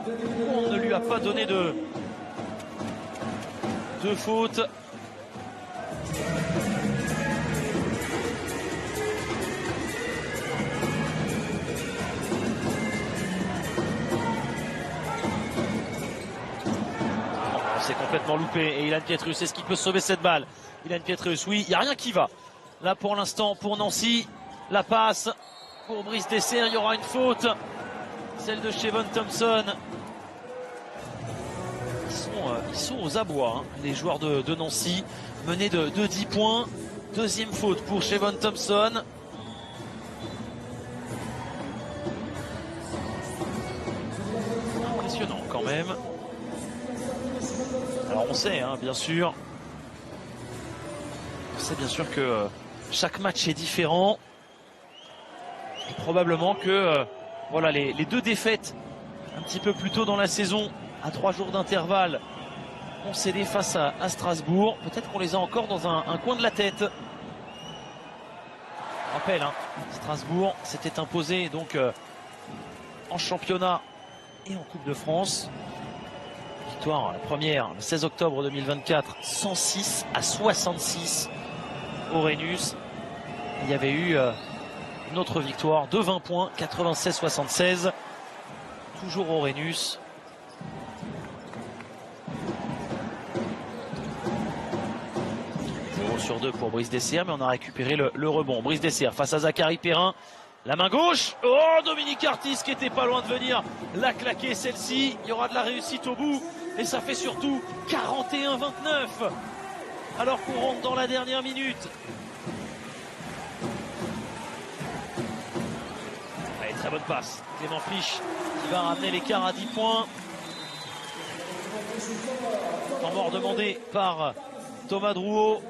pourquoi on ne lui a pas donné de faute. C'est complètement loupé et Ilan Pietrus, est-ce qu'il peut sauver cette balle? Ilan Pietrus, oui, il n'y a rien qui va. Là pour l'instant pour Nancy, la passe pour Brice Dessert, il y aura une faute, celle de Shevon Thompson. Ils sont aux abois, les joueurs de Nancy, menés de 10 points. Deuxième faute pour Shevon Thompson. Impressionnant quand même. Alors on sait, bien sûr. On sait bien sûr que chaque match est différent. Et probablement que voilà, les 2 défaites un petit peu plus tôt dans la saison, à 3 jours d'intervalle, ont cédé face à Strasbourg. Peut-être qu'on les a encore dans un coin de la tête. Rappel, Strasbourg s'était imposé donc en championnat et en Coupe de France. Victoire, la première, le 16 octobre 2024, 106-66 au Rhenus. Il y avait eu une autre victoire de 20 points, 96-76, toujours au Rhenus. Sur 2 pour Brice Dessert, mais on a récupéré le rebond. Brice Dessert face à Zachary Perrin. La main gauche. Oh, Dominique Artis qui était pas loin de venir la claquer celle-ci. Il y aura de la réussite au bout. Et ça fait surtout 41-29. Alors qu'on rentre dans la dernière minute. Allez, très bonne passe. Clément Frisch qui va ramener l'écart à 10 points. Temps mort demandé par Thomas Drouot.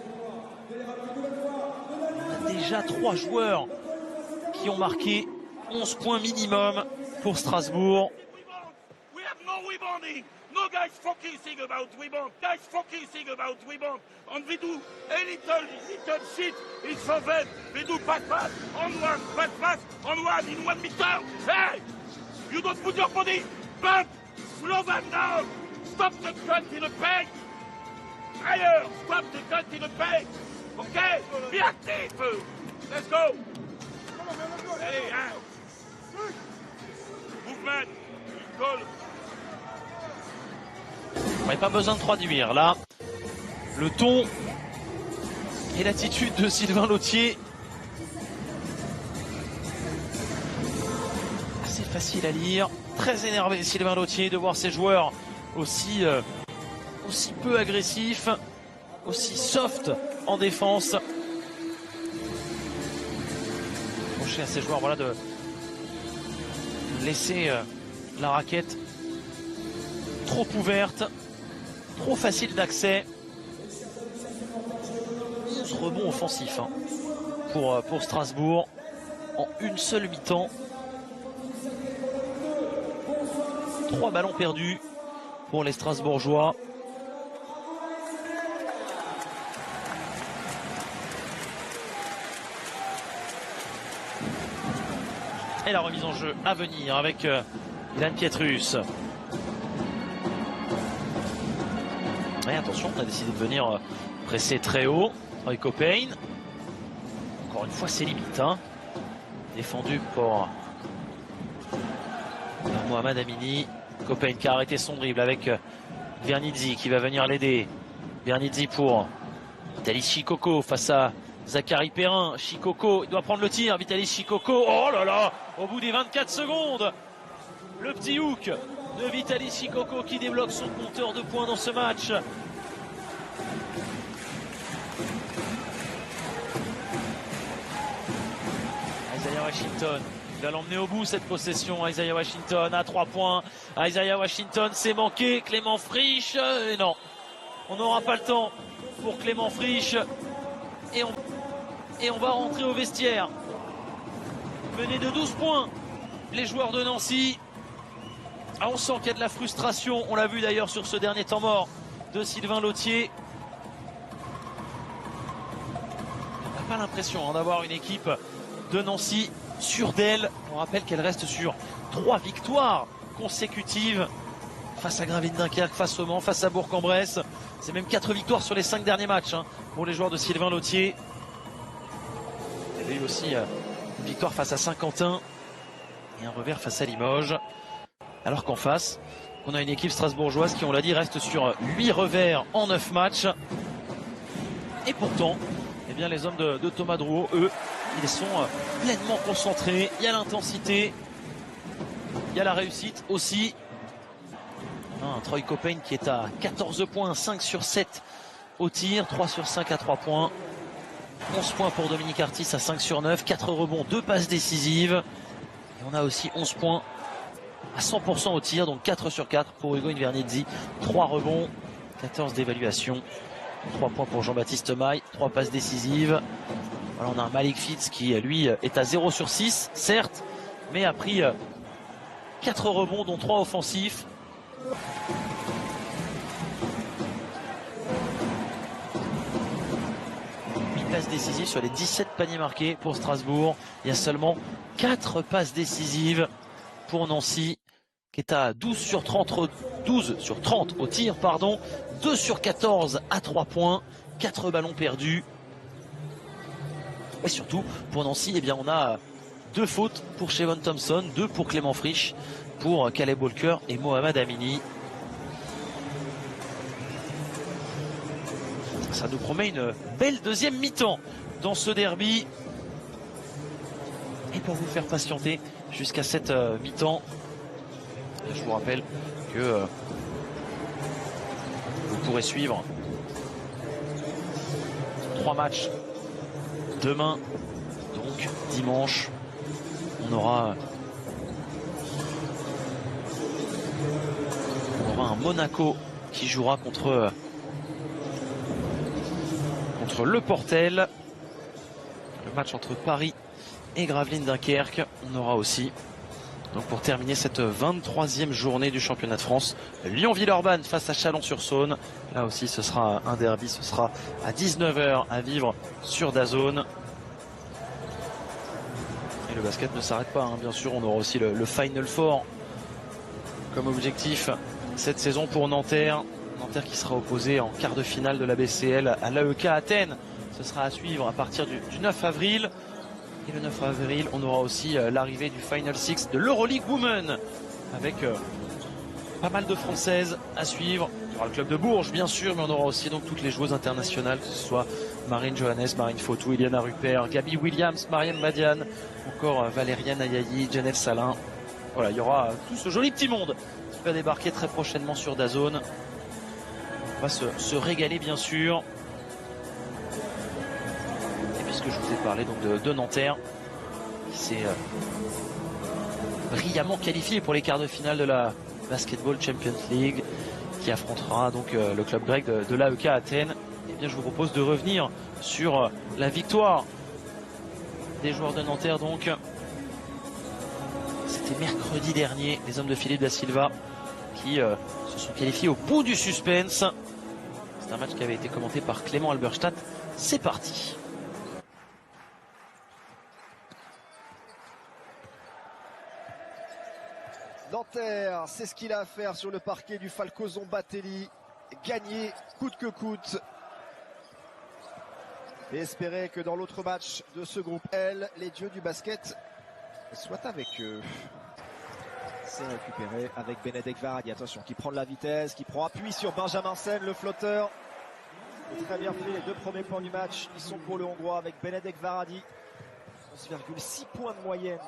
On a déjà 3 joueurs qui ont marqué 11 points minimum pour Strasbourg. No guys focusing about rebound. Guys focusing about rebound. And we do a little shit. It's for them. We do pass on one, pass on one in 1 meter. Hey! You don't put your body. Bump! Slow them down. Stop the cut in the paint. Higher. Stop the cut in the paint. Okay? Be active. Let's go. Hey, movement. Goal. Ouais, pas besoin de traduire là. Le ton et l'attitude de Sylvain Lautier. Assez facile à lire. Très énervé Sylvain Lautier de voir ses joueurs aussi peu agressifs, aussi soft en défense. Reprocher à ses joueurs voilà, de laisser la raquette trop ouverte, trop facile d'accès. 11 rebonds offensifs hein, pour Strasbourg en une seule mi-temps. 3 ballons perdus pour les Strasbourgeois. Et la remise en jeu à venir avec Ilan Pietrus. Et attention, on a décidé de venir presser très haut. Troy Caupain. Encore une fois, c'est limite. Hein. Défendu par Mohamed Amini. Caupain qui a arrêté son dribble avec Vernizzi qui va venir l'aider. Vernizzi pour Vitalis Chikoko face à Zachary Perrin. Chikoko, il doit prendre le tir. Vitalis Chikoko. Oh là là! Au bout des 24 secondes, le petit hook de Vitalis Chikoko qui débloque son compteur de points dans ce match. Isaiah Washington va l'emmener au bout cette possession. Isaiah Washington à 3 points. Isaiah Washington s'est manqué. Clément Frisch. Et non, on n'aura pas le temps pour Clément Frisch. Et on va rentrer au vestiaire. Mené de 12 points, les joueurs de Nancy. Ah, on sent qu'il y a de la frustration. On l'a vu d'ailleurs sur ce dernier temps mort de Sylvain Lautier. On n'a pas l'impression d'avoir une équipe de Nancy sûre d'elle. On rappelle qu'elle reste sur 3 victoires consécutives face à Gravelines Dunkerque, face au Mans, face à Bourg-en-Bresse. C'est même 4 victoires sur les 5 derniers matchs hein, pour les joueurs de Sylvain Lautier. Il y avait eu aussi une victoire face à Saint-Quentin et un revers face à Limoges. Alors qu'en face, on a une équipe strasbourgeoise qui, on l'a dit, reste sur 8 revers en 9 matchs. Et pourtant, eh bien, les hommes de Thomas Drouot, eux, ils sont pleinement concentrés. Il y a l'intensité, il y a la réussite aussi. Un Troy Caupain qui est à 14 points, 5 sur 7 au tir, 3 sur 5 à 3 points. 11 points pour Dominique Artis à 5 sur 9, 4 rebonds, 2 passes décisives. Et on a aussi 11 points à 100% au tir, donc 4 sur 4 pour Hugo Invernizzi. 3 rebonds, 14 d'évaluation. 3 points pour Jean-Baptiste Maille, 3 passes décisives. Alors on a un Malik Fitz qui, lui, est à 0 sur 6, certes, mais a pris 4 rebonds, dont 3 offensifs. Passes décisives sur les 17 paniers marqués pour Strasbourg. Il y a seulement 4 passes décisives pour Nancy qui est à 12 sur 30 au tir, pardon. 2 sur 14 à 3 points, 4 ballons perdus. Et surtout pour Nancy, eh bien, on a 2 fautes pour Shevon Thompson, 2 pour Clément Frisch, pour Caleb Walker et Mohamed Amini. Ça nous promet une belle deuxième mi-temps dans ce derby. Et pour vous faire patienter jusqu'à cette mi-temps, je vous rappelle que vous pourrez suivre 3 matchs demain, donc dimanche. On aura un Monaco qui jouera contre Le Portel. Le match entre Paris et Gravelines Dunkerque. On aura aussi, donc pour terminer cette 23e journée du championnat de France, Lyon-Villeurbanne face à Chalon-sur-Saône. Là aussi ce sera un derby, ce sera à 19 h à vivre sur DAZN. Et le basket ne s'arrête pas, hein. Bien sûr on aura aussi le Final Four comme objectif cette saison pour Nanterre. Nanterre qui sera opposé en quart de finale de la BCL à l'AEK Athènes. Ce sera à suivre à partir du 9 avril. Et le 9 avril, on aura aussi l'arrivée du Final Six de l'Euroleague Women avec Pas mal de Françaises à suivre. Il y aura le club de Bourges, bien sûr, mais on aura aussi donc toutes les joueuses internationales, que ce soit Marine Johannes, Marine Fautou, Iliana Rupert, Gabi Williams, Mariam Badian, encore Valériane Ayayi, Janelle Salin. Voilà, il y aura tout ce joli petit monde qui va débarquer très prochainement sur DAZN. On va se régaler, bien sûr. Et puisque je vous ai parlé donc de Nanterre, qui s'est brillamment qualifié pour les quarts de finale de la Basketball Champions League, qui affrontera donc le club grec de l'AEK Athènes. Et bien, je vous propose de revenir sur la victoire des joueurs de Nanterre. Donc, c'était mercredi dernier, les hommes de Philippe Da Silva qui se sont qualifiés au bout du suspense. C'est un match qui avait été commenté par Clément Alberstadt. C'est parti. Nanterre, c'est ce qu'il a à faire sur le parquet du Falcoson Batelli. Gagner coûte que coûte. Et espérer que dans l'autre match de ce groupe L, les dieux du basket soient avec eux. C'est récupéré avec Benedek Varadi. Attention, qui prend de la vitesse, qui prend appui sur Benjamin Sen, le flotteur. Et très bien fait, les 2 premiers points du match, ils sont pour le Hongrois avec Benedek Varadi. 11,6 points de moyenne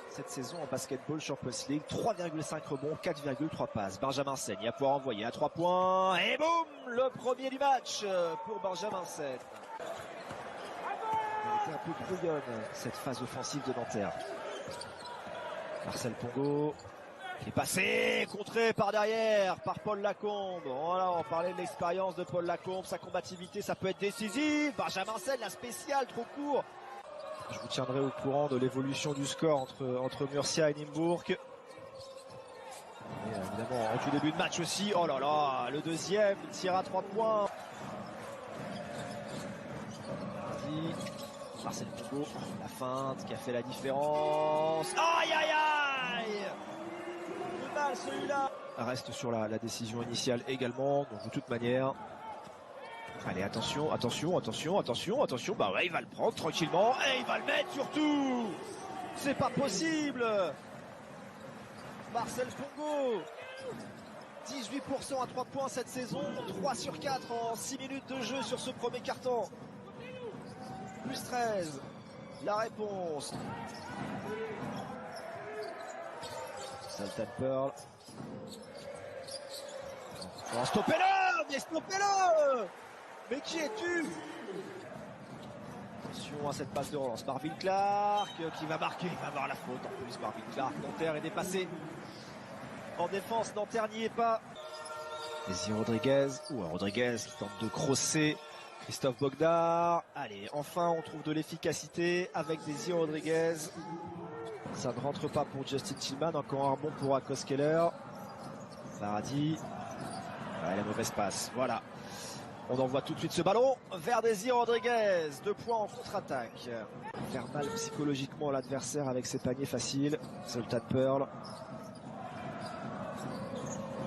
cette saison en Basketball Champions League, 3,5 rebonds, 4,3 passes. Benjamin Sen, il va pouvoir envoyer à 3 points, et boum, le premier du match pour Benjamin Sen. Elle était un peu brouillonne, cette phase offensive de Nanterre. Marcel Pongo, qui est passé, contré par derrière, par Paul Lacombe. Voilà, on parlait de l'expérience de Paul Lacombe, sa combativité, ça peut être décisif. Benjamin Sen, la spéciale, trop court. Je vous tiendrai au courant de l'évolution du score entre Murcia et Nymburk. Et évidemment, en tout début de match aussi. Oh là là, le deuxième, il tire à 3 points. Marcel Pongo, la feinte qui a fait la différence. Aïe aïe aïe! Le mal celui-là. Reste sur la décision initiale également, donc de toute manière. Allez, attention, attention, attention, attention, attention. Bah ouais, il va le prendre tranquillement et il va le mettre surtout. C'est pas possible. Marcel Pongo, 18% à 3 points cette saison, 3 sur 4 en 6 minutes de jeu sur ce premier carton. Plus 13, la réponse. Zoltan Pearl. Oh, stoppez-le! Mais stoppez-le! Mais qui es-tu? Attention à cette passe de relance. Marvin Clark qui va marquer, il va avoir la faute en plus. Marvin Clark, Nanterre est dépassé. En défense, Nanterre n'y est pas. Désir Rodriguez, Rodriguez qui tente de crosser Christophe Bogdar. Allez, enfin on trouve de l'efficacité avec Désir Rodriguez. Ça ne rentre pas pour Justin Tillman, encore un rebond pour Akos Keller. Varadi. Ouais, la mauvaise passe, voilà. On envoie tout de suite ce ballon vers Désir Rodriguez. 2 points en contre-attaque. Faire mal psychologiquement l'adversaire avec ses paniers faciles. Zoltan Pearl.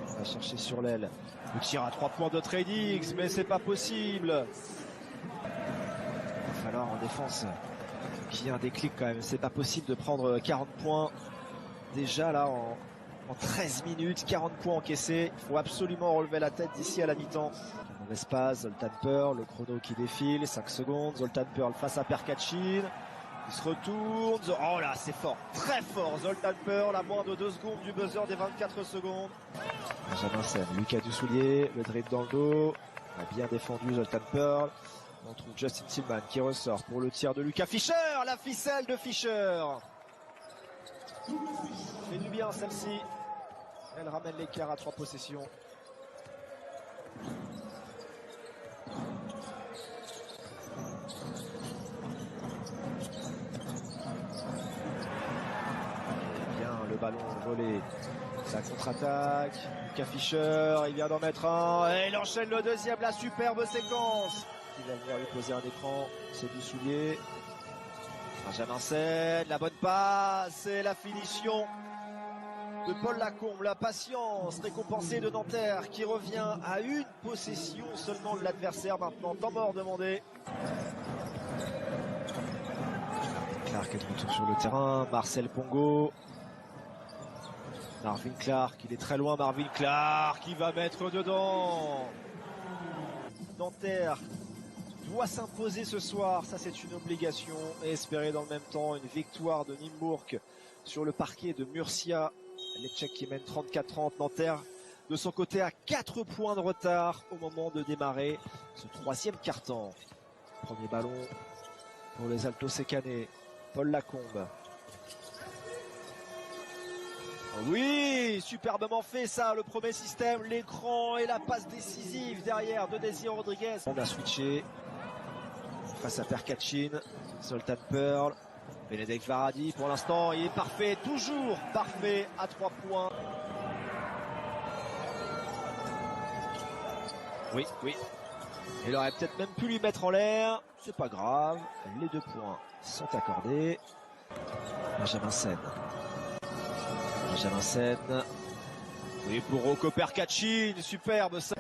On va chercher sur l'aile. Le tir à 3 points de Tradix, mais c'est pas possible. Il va falloir en défense qu'il y ait un déclic quand même. C'est pas possible de prendre 40 points déjà là en 13 minutes. 40 points encaissés. Il faut absolument relever la tête d'ici à la mi-temps. Mauvaise passe, Zoltan Pearl, le chrono qui défile, 5 secondes. Zoltan Pearl face à Perkachin. Il se retourne. Oh là, c'est fort, très fort. Zoltan Pearl à moins de 2 secondes du buzzer des 24 secondes. Benjamin Sen, Lucas Dussoulier, le dribble dans le dos. On a bien défendu Zoltan Pearl. On trouve Justin Tillman qui ressort pour le tir de Lucas Fischer. La ficelle de Fischer. Fait du bien celle-ci. Elle ramène l'écart à 3 possessions. Bien le ballon volé. Sa contre-attaque. Lucas Fischer, il vient d'en mettre un. Et il enchaîne le deuxième, la superbe séquence. Il va venir lui poser un écran. C'est du soulier. Benjamin Sen, la bonne passe et la finition de Paul Lacombe. La patience récompensée de Nanterre qui revient à une possession seulement de l'adversaire maintenant. Temps mort demandé. Clark est de retour sur le terrain. Marcel Pongo. Marvin Clark, il est très loin. Marvin Clark, qui va mettre dedans. Nanterre doit s'imposer ce soir, ça c'est une obligation, et espérer dans le même temps une victoire de Nymburk sur le parquet de Murcia. Les Tchèques qui mènent 34-30, Nanterre de son côté à 4 points de retard au moment de démarrer ce troisième quart-temps. Premier ballon pour les Alto Sécanais, Paul Lacombe. Oui, superbement fait ça, le premier système, l'écran et la passe décisive derrière de Désiré Rodriguez. On a switché face à Perkachin, Zoltan Pearl, Benedek Varadi pour l'instant, il est parfait, toujours parfait à 3 points. Oui, il aurait peut-être même pu lui mettre en l'air, c'est pas grave, les 2 points sont accordés. Benjamin Sen. Oui, pour Rocco Perkachin, superbe ça.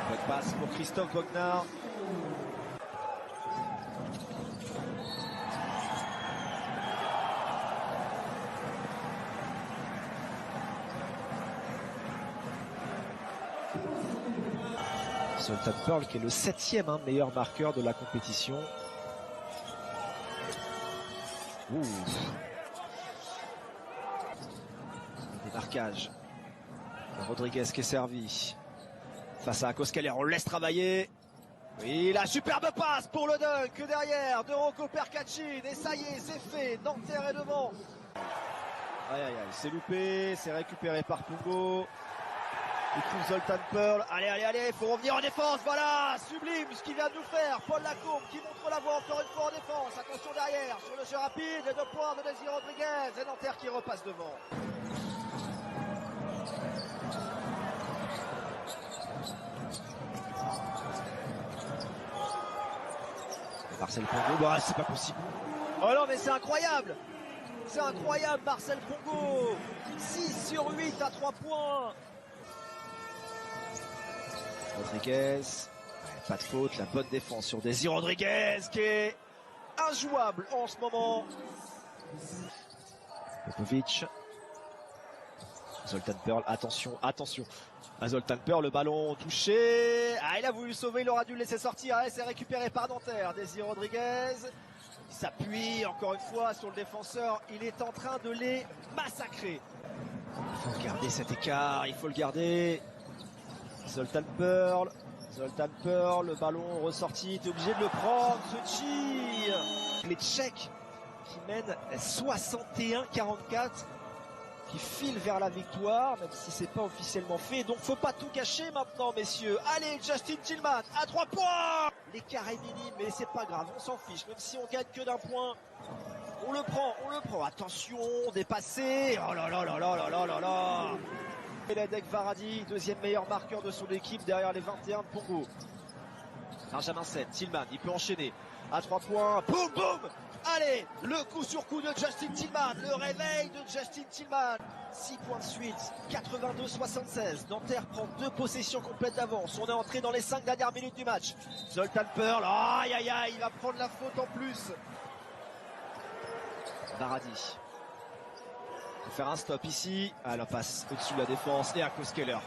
Bonne passe pour Christophe Bognar. Zoltan Pearl qui est le 7e meilleur marqueur de la compétition. Ouh. Démarquage. Rodriguez qui est servi. Face à Koskeler, on le laisse travailler. Oui, la superbe passe pour le dunk derrière de Rocco Perkachin. Et ça y est, c'est fait. Nanterre est devant. Aïe, c'est loupé, c'est récupéré par Pongo. Il trouve Zoltan Pearl. Allez, faut revenir en défense. Voilà, sublime ce qu'il vient de nous faire. Paul Lacombe qui montre la voie encore une fois en défense. Attention derrière, sur le jeu rapide. Les 2 points de Désiré Rodriguez. Et Nanterre qui repasse devant. Marcel Pongo, bah, c'est pas possible. Oh non, mais c'est incroyable. C'est incroyable, Marcel Pongo. 6 sur 8 à 3 points. Rodriguez, pas de faute, la bonne défense sur Désiré Rodriguez qui est injouable en ce moment. Popovic. Zoltan Pearl, attention. À Zoltan Pearl, le ballon touché. Ah, il a voulu sauver, il aura dû le laisser sortir. Ah, c'est récupéré par Nanterre. Désiré Rodriguez. Il s'appuie encore une fois sur le défenseur. Il est en train de les massacrer. Il faut garder cet écart, il faut le garder. Zoltan Pearl, le ballon ressorti, t'es obligé de le prendre, ce tir. Les Tchèques qui mènent 61-44, qui filent vers la victoire, même si c'est pas officiellement fait. Donc faut pas tout gâcher maintenant, messieurs. Allez, Justin Tillman à 3 points. L'écart est minime, mais c'est pas grave, on s'en fiche. Même si on gagne que d'un point, on le prend. Attention, dépassé. Oh là là. Benedek Varadi, 2e meilleur marqueur de son équipe derrière les 21 de Pongo. Benjamin Sen, Tillman, il peut enchaîner à 3 points. Boum, boum. Allez, le coup sur coup de Justin Tillman, le réveil de Justin Tillman. 6 points de suite, 82-76. Nanterre prend 2 possessions complètes d'avance. On est entré dans les 5 dernières minutes du match. Zoltan Pearl, aïe, il va prendre la faute en plus. Varadi. Il faut faire un stop ici. Ah, la passe au-dessus de la défense et à Koskeler.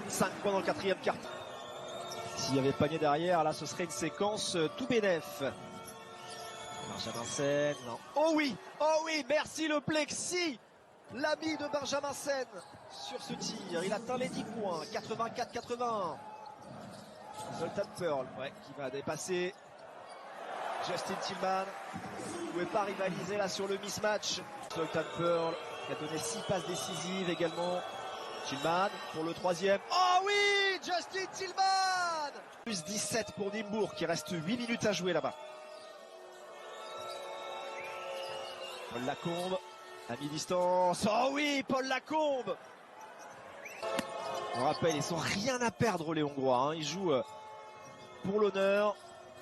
5 points dans le 4e quart. S'il y avait panier derrière, là ce serait une séquence tout bénef. Benjamin Sen, non. Oh oui, merci le plexi. L'ami de Benjamin Sen sur ce tir. Il atteint les 10 points, 84-81. Zoltan Pearl, qui va dépasser Justin Tillman. Il ne pouvait pas rivaliser là sur le mismatch. Zoltan Pearl qui a donné 6 passes décisives également. Tillman pour le 3e. Oh oui, Justin Tillman. Plus 17 pour Nymburk, qui reste 8 minutes à jouer là-bas. Paul Lacombe, à mi-distance. Oh oui, Paul Lacombe. On rappelle, ils sont rien à perdre les Hongrois. Ils jouent pour l'honneur.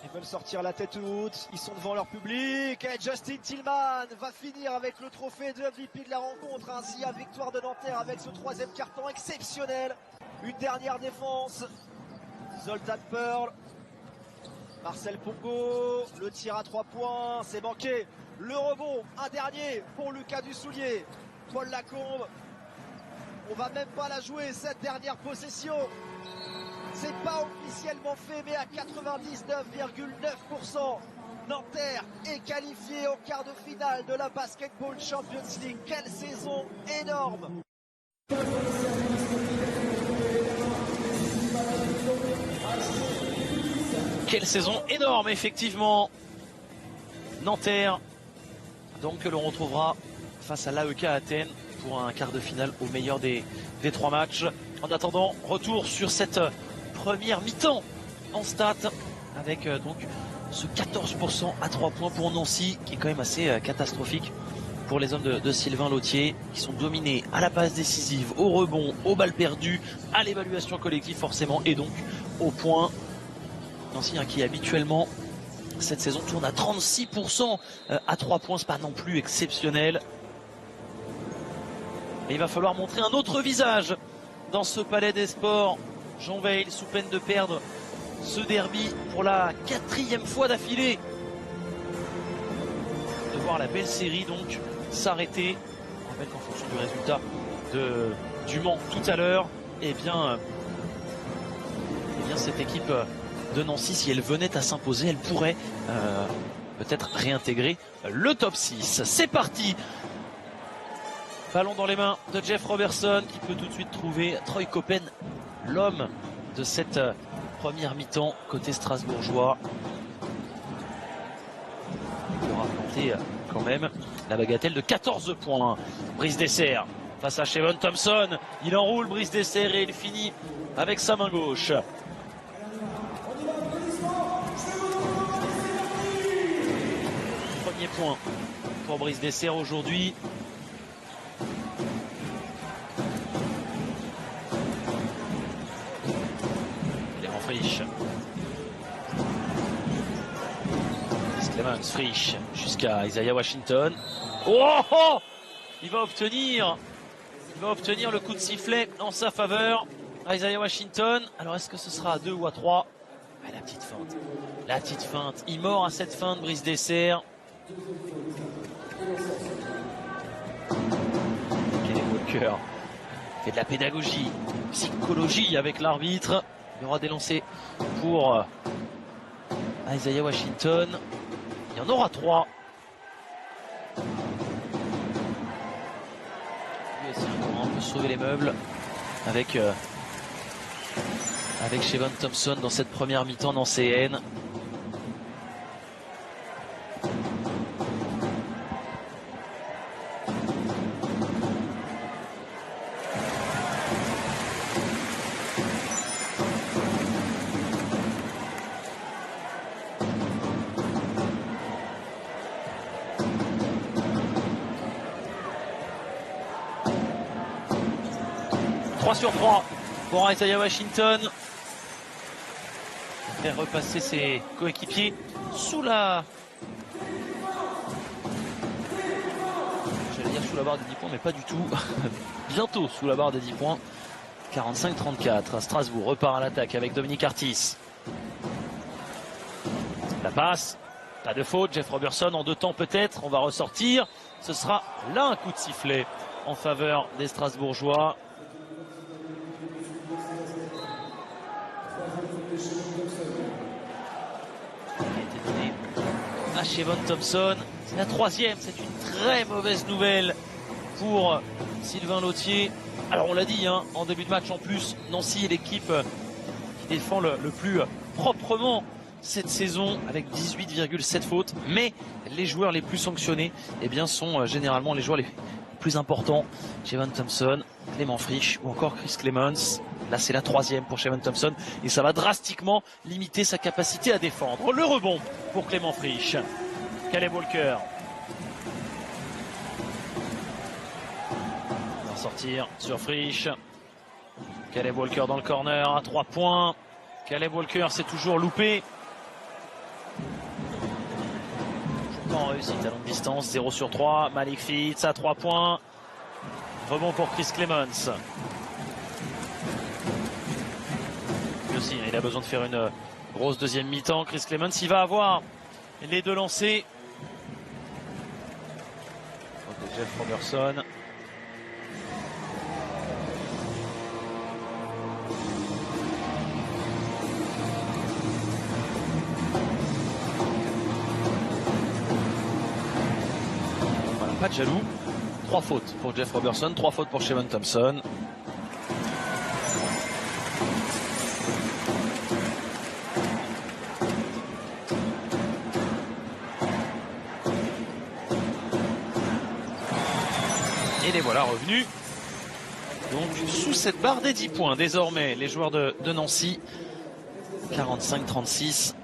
Ils veulent sortir la tête haute. Ils sont devant leur public. Et Justin Tillman va finir avec le trophée de MVP de la rencontre. Ainsi à victoire de Nanterre avec ce 3e carton exceptionnel. Une dernière défense. Zoltan Pearl. Marcel Pongo, le tir à 3 points, c'est manqué. Le rebond, un dernier pour Lucas Dussoulier. Paul Lacombe, on va même pas la jouer cette dernière possession. C'est pas officiellement fait, mais à 99,9%, Nanterre est qualifié en quart de finale de la Basketball Champions League. Quelle saison énorme! Quelle saison énorme, effectivement. Nanterre, donc que l'on retrouvera face à l'AEK Athènes pour un quart de finale au meilleur des 3 matchs. En attendant, retour sur cette première mi-temps en stats avec donc ce 14% à 3 points pour Nancy qui est quand même assez catastrophique pour les hommes de Sylvain Lautier qui sont dominés à la passe décisive, au rebond, aux balles perdues, à l'évaluation collective forcément et donc au point. Nancy qui habituellement cette saison tourne à 36% à 3 points, c'est pas non plus exceptionnel. Et il va falloir montrer un autre visage dans ce palais des sports. Jean Veil sous peine de perdre ce derby pour la 4e fois d'affilée. De voir la belle série donc s'arrêter. On rappelle qu'en fonction du résultat du Mans tout à l'heure, eh bien cette équipe de Nancy, si elle venait à s'imposer, elle pourrait peut-être réintégrer le top 6. C'est parti! Ballon dans les mains de Jeff Robertson qui peut tout de suite trouver Troy Coppen, l'homme de cette première mi-temps côté strasbourgeois. Il aura planté quand même la bagatelle de 14 points. Brice Dessert face à Shevon Thompson. Il enroule Brice Dessert et il finit avec sa main gauche. Premier point pour Brice Dessert aujourd'hui. Clemens Frisch jusqu'à Isaiah Washington. Oh, il va obtenir le coup de sifflet en sa faveur. Isaiah Washington. Alors est-ce que ce sera à 2 ou à 3? La petite feinte. Il mord à cette feinte, Brice Dessert. Kenny Walker fait de la pédagogie, psychologie avec l'arbitre. Il y aura des lancers pour Isaiah Washington. Il y en aura 3. Lui aussi un peu sauver les meubles avec Shevon Thompson dans cette première mi-temps nancéenne. Sur 3 pour Isaiah Washington. Faire repasser ses coéquipiers sous la... J'allais dire sous la barre des 10 points, mais pas du tout. Bientôt sous la barre des 10 points. 45-34. Strasbourg repart à l'attaque avec Dominique Artis. La passe. Pas de faute. Jeff Robertson en 2 temps peut-être. On va ressortir. Ce sera là un coup de sifflet en faveur des Strasbourgeois. À Shevon Thompson, c'est la 3e, c'est une très mauvaise nouvelle pour Sylvain Lautier. Alors on l'a dit en début de match en plus, Nancy est l'équipe qui défend le plus proprement cette saison avec 18,7 fautes, mais les joueurs les plus sanctionnés sont généralement les joueurs les plus importants. Shevon Thompson, Clément Frisch ou encore Chris Clemens. Là c'est la 3e pour Shevon Thompson et ça va drastiquement limiter sa capacité à défendre. Le rebond pour Clément Frisch. Caleb Walker. On va sortir sur Frisch. Caleb Walker dans le corner à 3 points. Caleb Walker c'est toujours loupé. Toujours pas en réussite à longue distance. 0 sur 3. Malik Fitz à 3 points. Rebond pour Chris Clemens. Lui aussi, il a besoin de faire Grosse deuxième mi-temps. Chris Clements, il va avoir les deux lancers. Jeff Robertson. Voilà, pas de jaloux. 3 fautes pour Jeff Robertson, 3 fautes pour Shevon Thompson. Et les voilà revenus. Donc sous cette barre des 10 points désormais les joueurs de Nancy. 45-36.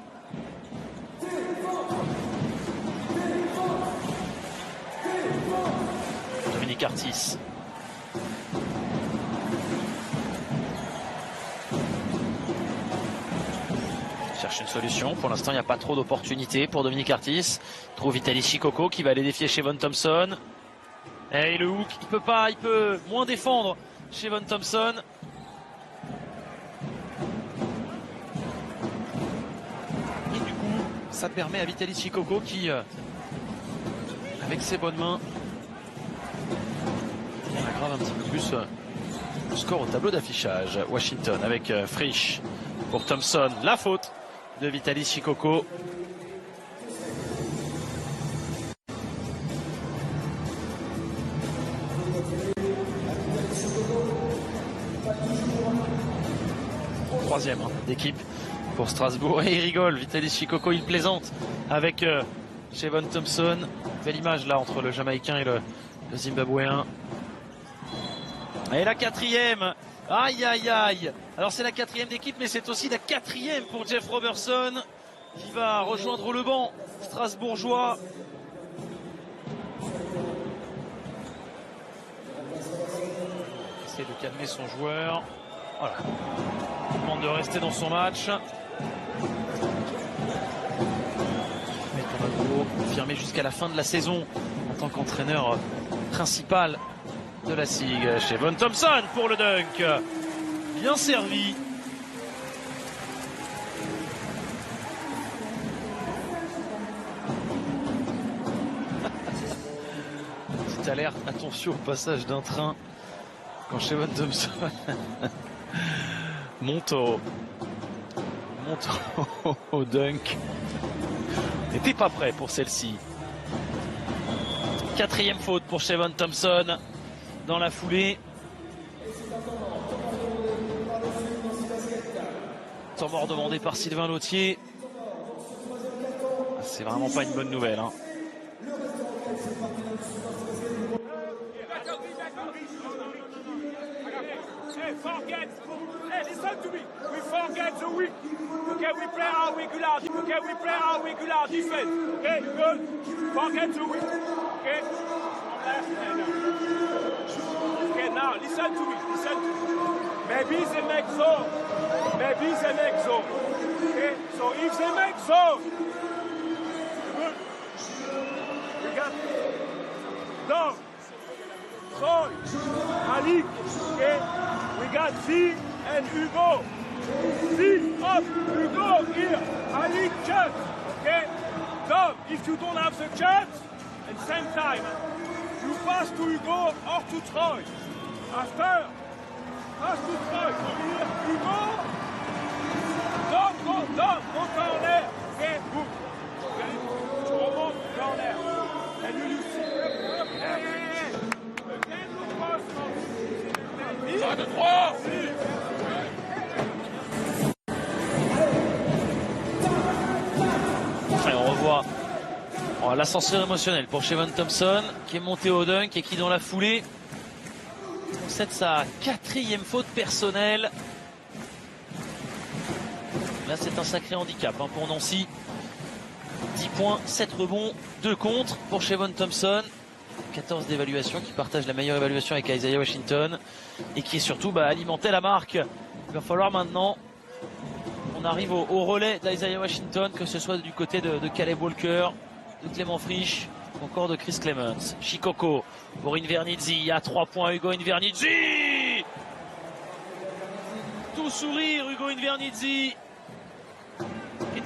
Dominique Artis. Cherche une solution. Pour l'instant il n'y a pas trop d'opportunités pour Dominique Artis. Trouve Vitaly Shikoko qui va aller défier Shevon Thompson. Et le hook, il peut pas, il peut moins défendre Shevon Thompson. Et du coup, ça permet à Vitaly Shikoko qui, avec ses bonnes mains, aggrave un petit peu plus le score au tableau d'affichage. Washington avec Frisch pour Thompson. La faute de Vitaly Shikoko. Troisième d'équipe pour Strasbourg et il rigole. Vitaly Shikoko il plaisante avec Shevon Thompson. Belle image là entre le Jamaïcain et le Zimbabwéen. Et la quatrième. Aïe aïe aïe. Alors c'est la quatrième d'équipe mais c'est aussi la quatrième pour Jeff Robertson qui va rejoindre le banc strasbourgeois. Essaie de calmer son joueur. Voilà. Il demande de rester dans son match. Mais Tomago confirmé jusqu'à la fin de la saison en tant qu'entraîneur principal de la SIG. Shevon Thompson pour le dunk. Bien servi. Petite alerte, attention au passage d'un train quand Shevon Thompson monte au dunk. N'était pas prêt pour celle-ci. Quatrième faute pour Shevon Thompson dans la foulée. Temps mort demandé par Sylvain Lautier. C'est vraiment pas une bonne nouvelle, hein. Hey, listen to me. We forget the week. Okay, we play our regular. Okay, we play our regular defense. Okay, good. Forget the week. Okay. Okay, now listen to me. Listen to me. Maybe they make zone. Maybe they make zone. Okay. So if they make zone, good. We got Dom, Troy, Malik. Okay. We got Z and Hugo. Z up, Hugo here. Ali cut. Okay? Dom, if you don't have the cut, at the same time, you pass to Hugo or to Troy. After, pass to Troy. So here, Hugo. Dom, go down there. Okay, boom. Okay? Tu remontes down there. And you see. Again, look pass. 1, 2, 3. Et on revoit l'ascenseur émotionnel pour Shevon Thompson qui est monté au dunk et qui dans la foulée concède sa quatrième faute personnelle. Là c'est un sacré handicap pour Nancy. 10 points, 7 rebonds, 2 contre pour Shevon Thompson. 14 d'évaluation, qui partage la meilleure évaluation avec Isaiah Washington et qui est surtout alimenté la marque. Il va falloir maintenant on arrive au relais d'Isaiah Washington, que ce soit du côté de Caleb Walker, de Clément Frisch ou encore de Chris Clements. Shikoko pour Invernizzi, à 3 points Hugo Invernizzi. Tout sourire Hugo Invernizzi.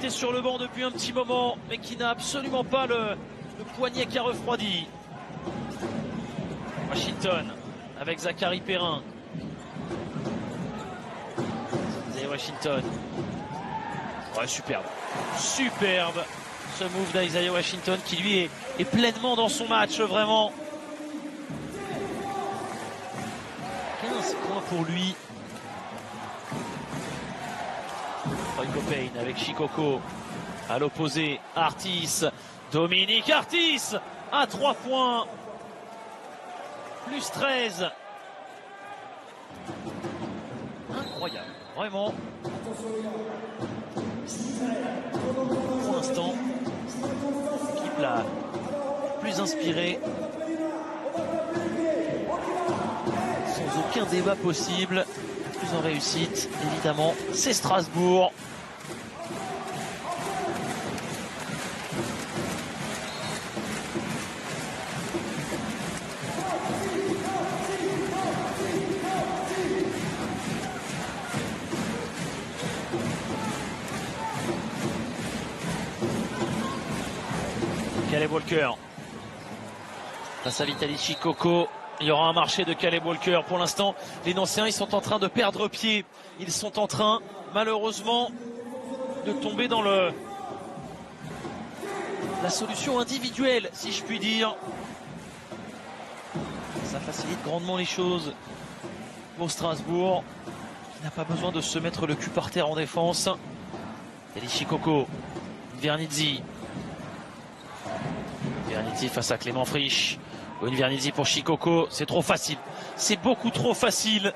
était sur le banc depuis un petit moment, mais qui n'a absolument pas le poignet qui a refroidi. Washington avec Zachary Perrin. Et Washington. Ouais, superbe. Superbe ce move d'Isaiah Washington qui lui est pleinement dans son match, vraiment. 15 points pour lui. Troy Coppain avec Shikoko. À l'opposé, Artis. Dominique Artis à 3 points. Plus 13. Incroyable. Vraiment. Pour l'instant, l'équipe la plus inspirée. Sans aucun débat possible. La plus en réussite, évidemment, c'est Strasbourg. Caleb Walker face à Vitaly Shikoko. Il y aura un marché de Caleb Walker. Pour l'instant, les Nancéens ils sont en train de perdre pied. Ils sont en train, malheureusement, de tomber dans la solution individuelle, si je puis dire. Ça facilite grandement les choses pour Strasbourg, qui n'a pas besoin de se mettre le cul par terre en défense. Vitaly Shikoko, Vernizzi. Vernizzi face à Clément Frisch. Une Vernizzi pour Shikoko, c'est trop facile. C'est beaucoup trop facile.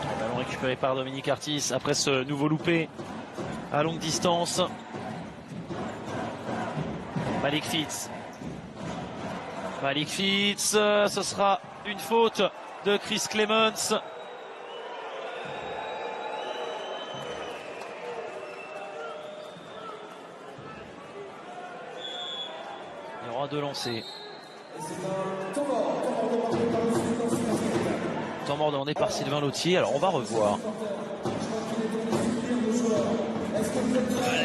Le ballon récupéré par Dominique Artis après ce nouveau loupé à longue distance. Malik Fitz. Malik Fitz, ce sera une faute de Chris Clemens. Il y aura 2 lancers. Temps mort demandé par Sylvain Lautier. Alors on va revoir.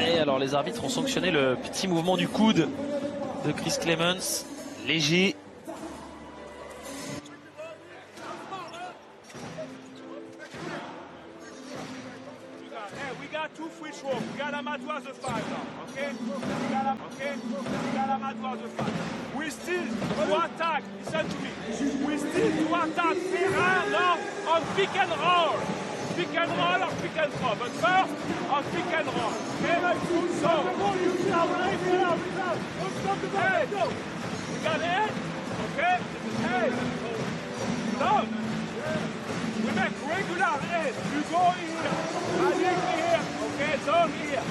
Et alors les arbitres ont sanctionné le petit mouvement du coude de Chris Clemens. Léger. We still to attack. Listen to me. We still to attack. Perrin now on pick and roll. Pick and roll or pick and roll. But first on pick and roll. Okay? So hey, we got it. Okay? Hey. No. We make regular head. You go here. Malik here. Okay, zone here.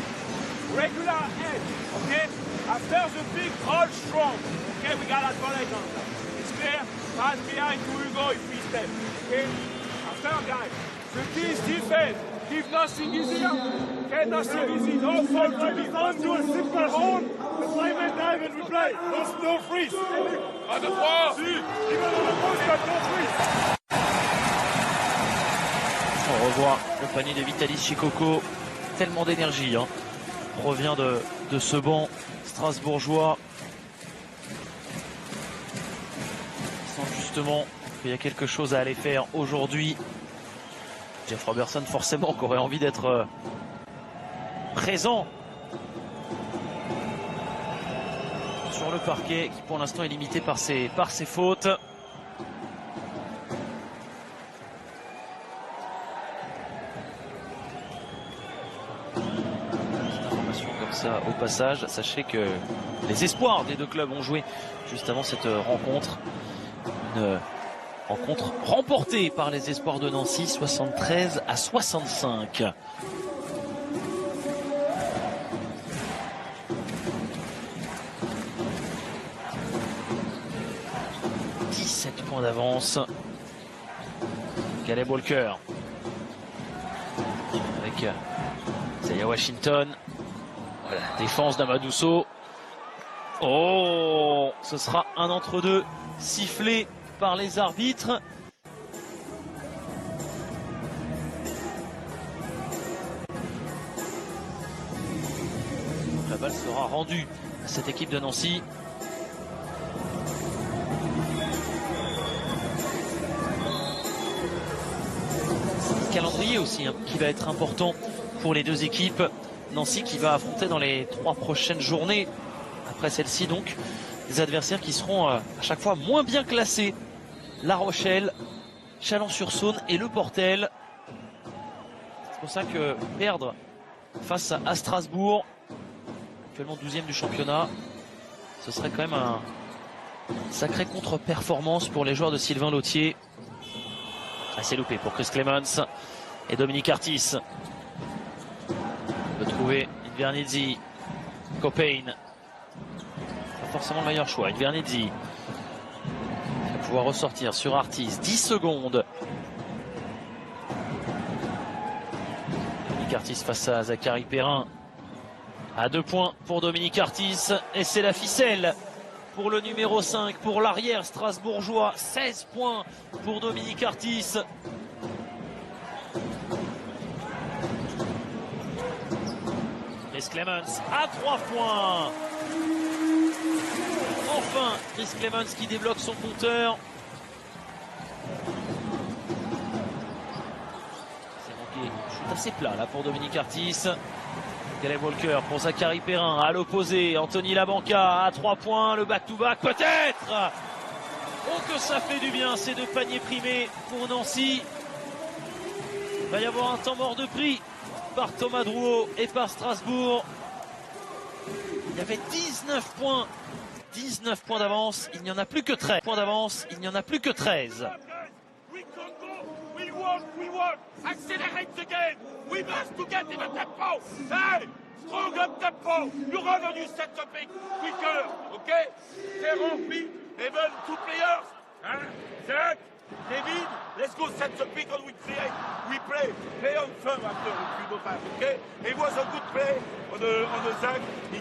Regular head. Okay? After the big roll strong. Okay, we got advantage on that. It's clear? Pass behind to Hugo if we step. Okay? After guys. The key is defense. Keep nothing easy. Okay, nothing easy. No fault to be. Let's do a simple hold. The play man dive and we play. No freeze. On the 3. Si. Even on the post, but no freeze. On revoit le panier de Vitaly Shikoko. Tellement d'énergie. Hein. Revient de ce banc strasbourgeois. Il sent justement qu'il y a quelque chose à aller faire aujourd'hui. Jeff Robertson forcément qui aurait envie d'être présent sur le parquet, qui pour l'instant est limité par ses fautes. Comme ça au passage, sachez que les espoirs des deux clubs ont joué juste avant cette rencontre. Une rencontre remportée par les espoirs de Nancy, 73-65. « 17 points d'avance. Caleb Walker avec Isaiah Washington. Voilà, défense d'Amadousso. Oh, ce sera un entre-deux sifflé par les arbitres. La balle sera rendue à cette équipe de Nancy. Calendrier aussi hein, qui va être important pour les deux équipes. Nancy qui va affronter dans les 3 prochaines journées, après celle-ci donc, des adversaires qui seront à chaque fois moins bien classés. La Rochelle, Chalon-sur-Saône et Le Portel. C'est pour ça que perdre face à Strasbourg, actuellement 12e du championnat, ce serait quand même un sacré contre-performance pour les joueurs de Sylvain Lautier. C'est loupé pour Chris Clemens et Dominique Artis. De trouver Invernizzi, Copain. Pas forcément le meilleur choix. Invernizzi va pouvoir ressortir sur Artis. 10 secondes. Dominique Artis face à Zachary Perrin. À 2 points pour Dominique Artis. Et c'est la ficelle pour le numéro 5, pour l'arrière strasbourgeois. 16 points pour Dominique Artis. Chris Clemens à 3 points. Enfin, Chris Clemens qui débloque son compteur. C'est manqué. Shoot assez plat là pour Dominique Artis. Caleb Walker pour Zachary Perrin. À l'opposé, Anthony Labanca à 3 points. Le back-to-back peut-être. Oh que ça fait du bien ces 2 paniers primés pour Nancy. Il va y avoir un temps mort de prix par Thomas Drouot et par Strasbourg. Il y avait 19 points. 19 points d'avance. Il n'y en a plus que 13 points d'avance. Il n'y en a plus que 13. We want, accelerate the game. We must to get in a tempo. Hey, strong up tempo. You run on you set the pick quicker, okay? 0 feet, even 2 players. Zach, David, let's go set the pick and we create. We play on firm after a few times, okay? It was a good play on the Zach. He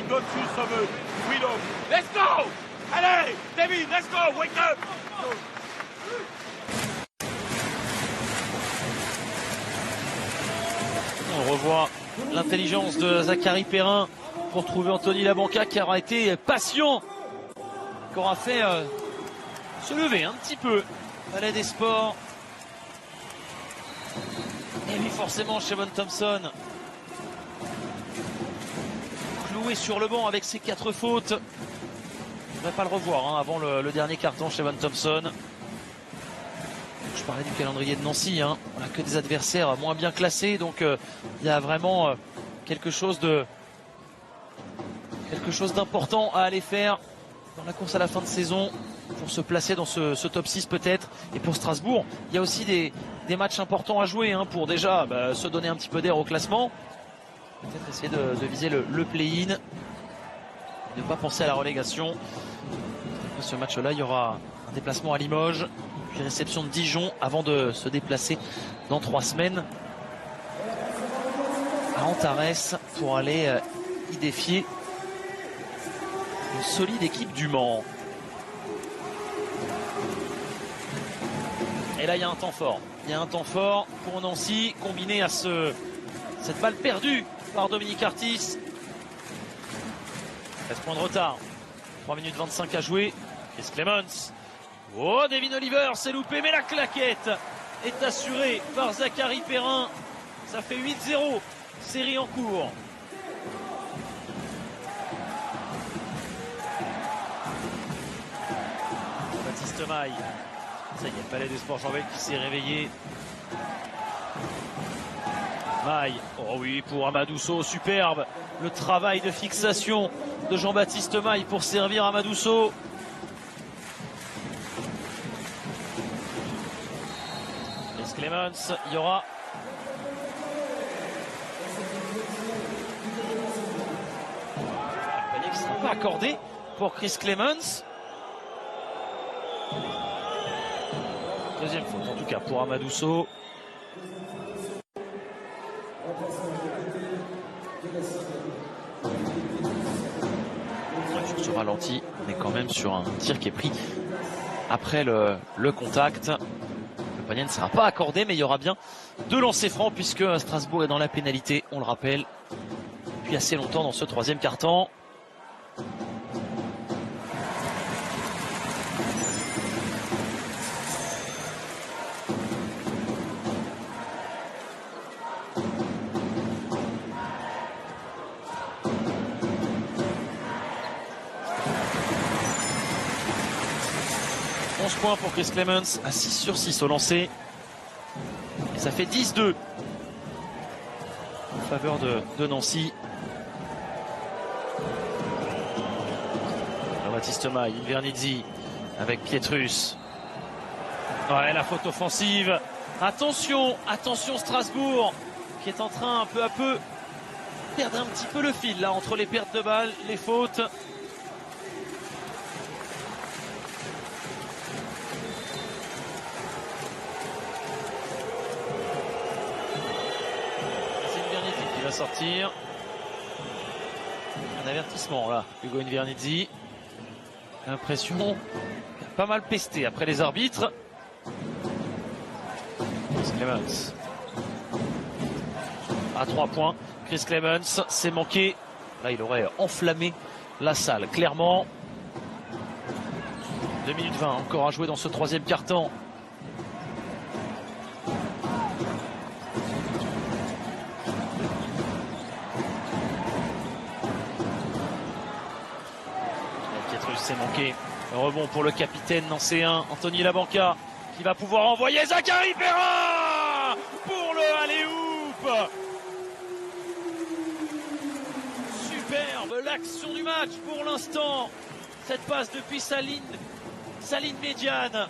got you some freedom. Let's go! Allez, David, let's go. Wake up. On revoit l'intelligence de Zachary Perrin pour trouver Anthony Labanca qui aura été patient, qui aura fait se lever un petit peu. Palais des Sports. Et lui forcément Shavon Thompson cloué sur le banc avec ses 4 fautes. On ne devrait pas le revoir hein, avant le dernier carton Shavon Thompson. Je parlais du calendrier de Nancy, hein. On n'a que des adversaires moins bien classés, donc il y a vraiment quelque chose d'important à aller faire dans la course à la fin de saison pour se placer dans ce top 6 peut-être. Et pour Strasbourg, il y a aussi des matchs importants à jouer hein, pour déjà se donner un petit peu d'air au classement. Peut-être essayer de viser le play-in, ne pas penser à la relégation. Après ce match-là, il y aura un déplacement à Limoges. Réception de Dijon avant de se déplacer dans 3 semaines à Antares pour aller y défier une solide équipe du Mans. Et là il y a un temps fort. Il y a un temps fort pour Nancy combiné à cette balle perdue par Dominique Artis. 13 points de retard. 3 minutes 25 à jouer. Chris Clemens. Oh, Devin Oliver s'est loupé, mais la claquette est assurée par Zachary Perrin. Ça fait 8-0, série en cours. Baptiste Maille. Ça y est, le Palais des Sports Jean-Bel qui s'est réveillé. Maille. Oh oui, pour Amadousso, superbe. Le travail de fixation de Jean-Baptiste Maille pour servir Amadousso. Clemens, il y aura un panier qui ne sera pas accordé pour Chris Clemens. Deuxième faute en tout cas pour Amadousso. Sur ce ralenti, on est quand même sur un tir qui est pris après le contact. Le panier ne sera pas accordé, mais il y aura bien 2 lancers francs puisque Strasbourg est dans la pénalité, on le rappelle, depuis assez longtemps dans ce troisième quart-temps. Points pour Chris Clemens à 6 sur 6 au lancer. Et ça fait 10-2 en faveur de Nancy. Jean-Baptiste Maille, Invernizzi avec Pietrus. Ouais, la faute offensive. Attention, attention Strasbourg qui est en train peu à peu perdre un petit peu le fil là entre les pertes de balles, les fautes. Sortir un avertissement là, Hugo Invernizzi. L'impression pas mal pesté après les arbitres. Chris Clemens à 3 points. Chris Clemens s'est manqué. Là il aurait enflammé la salle clairement. 2 minutes 20 encore à jouer dans ce troisième quart-temps. C'est manqué. Un rebond pour le capitaine nancéen Anthony Labanca qui va pouvoir envoyer Zachary Perrin pour le alley-oop. Superbe l'action du match pour l'instant. Cette passe depuis sa ligne médiane.